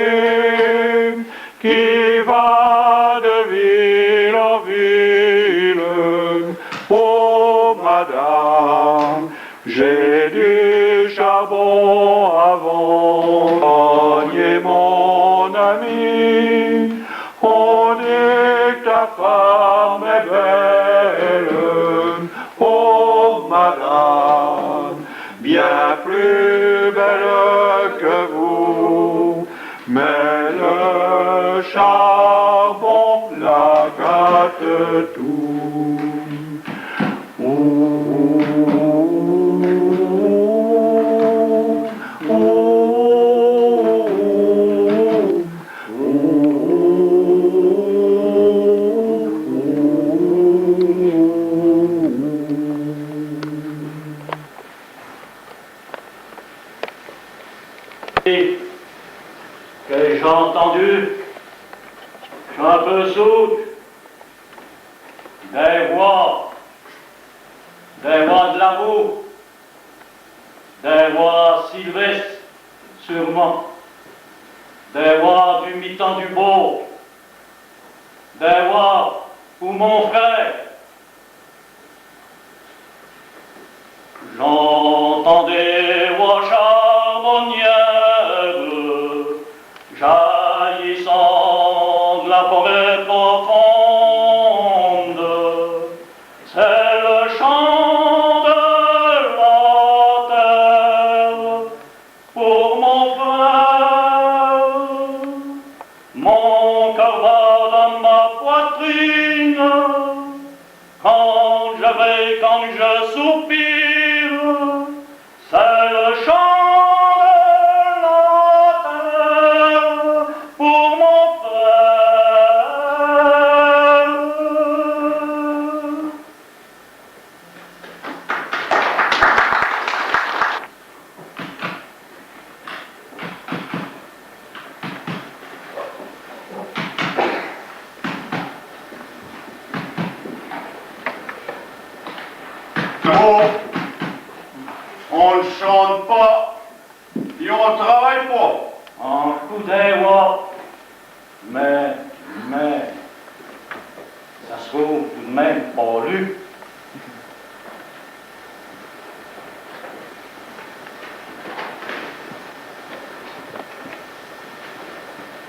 qui va de ville en ville. Oh madame, j'ai du charbon à vendre, mon ami. On dit que ta femme est belle. Oh madame, bien plus belle que vous, mais le charbon la gâte tout. Que j'ai entendu, je suis un peu sourd, des voix de l'amour, des voix sylvestres, sûrement, des voix du mi-temps du beau, des voix pour mon frère. J'entends des voix charbonnières jaillissant de la forêt profonde. C'est le chant de la terre pour mon frère. Mon cœur bat dans ma poitrine quand je soupire. C'est le chant de la terre pour mon frère. Non, on ne chante pas et on ne travaille pas. Un coup d'éwa, mais, ça se trouve tout de même pas lu.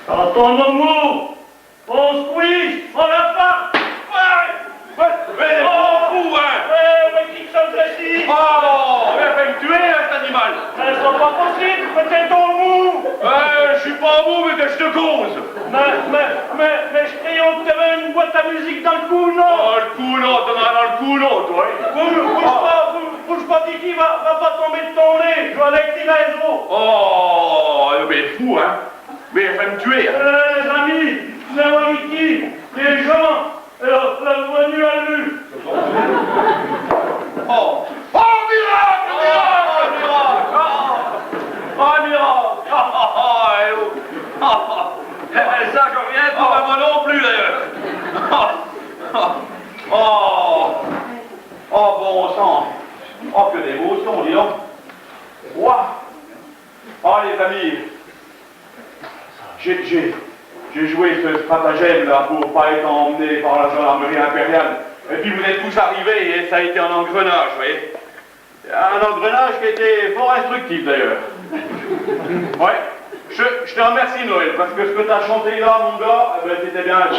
Quand on amour, on squeeze, on la part. Mais oh, fou, hein! Mais qui que ça me fait? Oh, il va me tuer, cet animal! Mais c'est pas possible, peut-être ton mou! Je suis pas mou, mais que je te cause! Mais je croyais que t'avais une boîte à musique dans le cou, non? Oh, le cou, non, t'en as dans le cou, non, toi! Bouge pas, bouge pas Tiki, va pas tomber de ton nez, je vois avec tes réseaux. Oh, mais fou, hein. Mais elle va me tuer. Les amis, Nawamiki, les gens, la venue à lui. Oh, miracle, miracle. Ça, je reviens pas, moi non plus, d'ailleurs. Oh, bon sang. Oh, que d'émotion, dis donc. Ouah. Oh, les amis. J'ai joué ce stratagème là pour pas être emmené par la gendarmerie impériale. Et puis vous êtes tous arrivés et ça a été un engrenage, vous voyez. Un engrenage qui était fort instructif d'ailleurs. Ouais. Je te remercie Noël, parce que ce que t'as chanté là, mon gars, ben, c'était bien beau.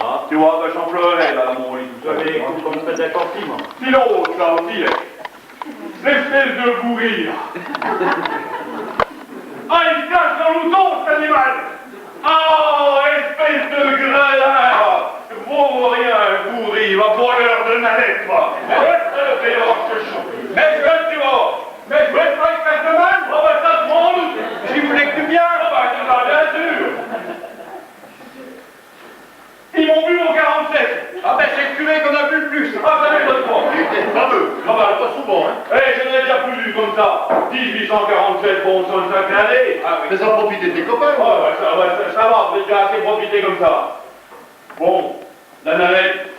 Ah. Tu vois, ben, j'en pleurais là dans mon lit tout seul. Comme vous faites d'accord, moi. Philo, ça aussi, l'espèce de bourrire. Ah, il se cache dans le mouton, cet animal. Oh, espèce de grelin. Vaut rien, bourri, va voleur de navette, toi. Mais je veux, tu vois. Mais je veux pas qu'il fasse de mal. Oh, ben, ça se monte. Si vous voulez que tu viens, oh, ben, tu vas, bien sûr. Ils m'ont vu au 47. Ah, ben, c'est le curé qu'on a vu le plus. Ah, ça m'est votre fois. Fameux. Ah, ben, pas souvent, hein. Eh, je n'ai déjà plus vu comme ça. 1847, bon, ça ne sacré année. Ah, oui. Mais ça profite de tes copains, oh, ben, ça va, vous avez déjà assez profité comme ça. Bon, la navette,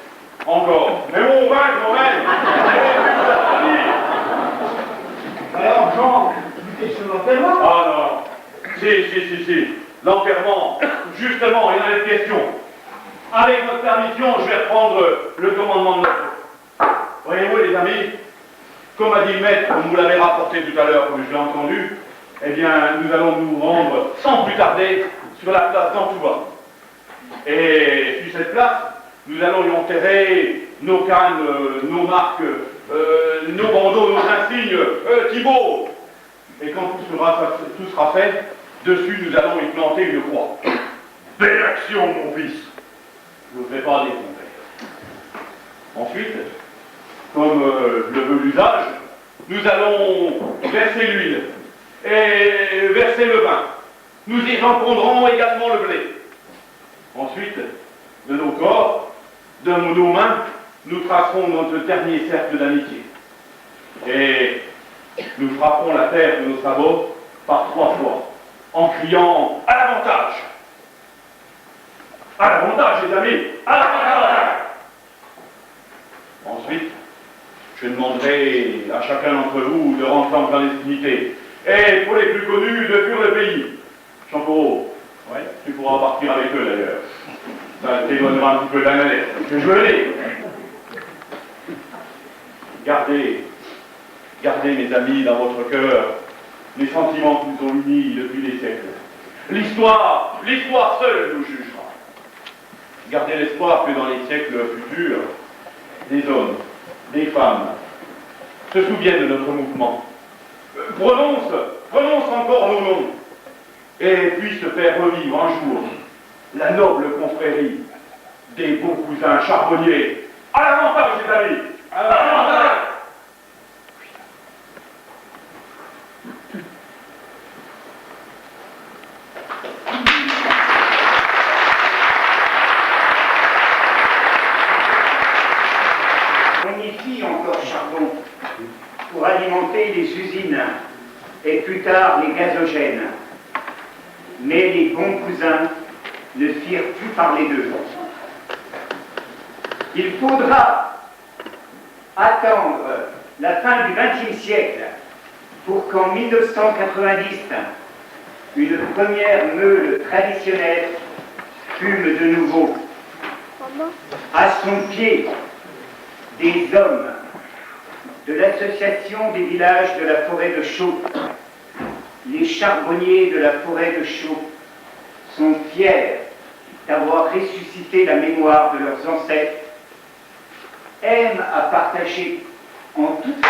encore. Mais mon vin, quand même. Alors, Jean, tu es sur l'enterrement? Ah non. Si. L'enterrement, justement, il y en a une question. Avec votre permission, je vais reprendre le commandement de notre. Voyez-vous, les amis, comme a dit le maître, comme vous l'avez rapporté tout à l'heure, comme je l'ai entendu, eh bien, nous allons nous rendre sans plus tarder sur la place d'Antouba. Et sur cette place, nous allons y enterrer nos cannes, nos marques, nos bandeaux, nos insignes, Thibaut. Et quand tout sera fait, dessus nous allons y planter une croix. Belle action, mon fils. Je ne vous fais pas décompter. Ensuite, comme le veut l'usage, nous allons verser l'huile et verser le vin. Nous y rempondrons également le blé. Ensuite, de nos corps, de nos mains, nous tracerons notre dernier cercle d'amitié. Et nous frapperons la terre de nos sabots par 3 fois, en criant « À l'avantage !» À l'avantage, les amis! À l'avantage! Ensuite, je demanderai à chacun d'entre vous de rentrer en clandestinité. Et pour les plus connus, de fuir le pays. Champeau, ouais, tu pourras partir avec eux d'ailleurs. Ça t'éloignera un petit peu de la manette, parce que je veux les. Gardez, mes amis, dans votre cœur, les sentiments qui nous ont unis depuis des siècles. L'histoire seule nous jugera. Gardez l'espoir que dans les siècles futurs, des hommes, des femmes, se souviennent de notre mouvement, prononcent encore nos noms, et puissent faire revivre un jour la noble confrérie des beaux cousins charbonniers. À l'avantage, les amis! À l'avantage! On initie encore charbon pour alimenter les usines et plus tard les gazogènes. Mais les bons cousins ne firent plus parler d'eux. Il faudra attendre la fin du XXe siècle pour qu'en 1990, une première meule traditionnelle fume de nouveau. À son pied, des hommes de l'association des villages de la forêt de Chaux, les charbonniers de la forêt de Chaux, sont fiers d'avoir ressuscité la mémoire de leurs ancêtres, aiment à partager en toute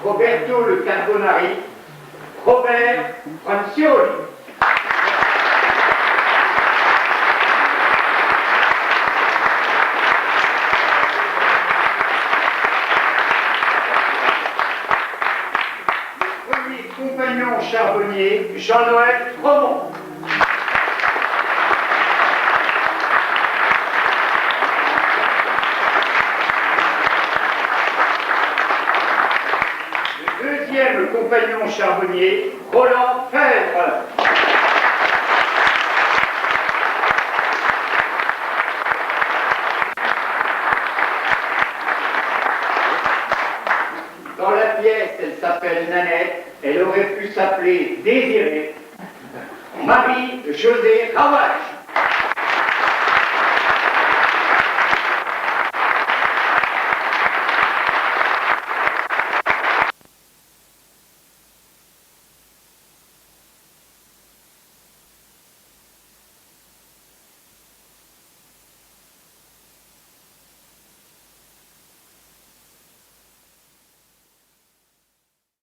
Roberto le Carbonari, Robert Mancioli. Premier compagnon charbonnier, Jean-Noël Fromont. Deuxième compagnon charbonnier, Roland Fèvre. Dans la pièce, elle s'appelle Nanette, elle aurait pu s'appeler Désirée. Marie-Josée Ravage.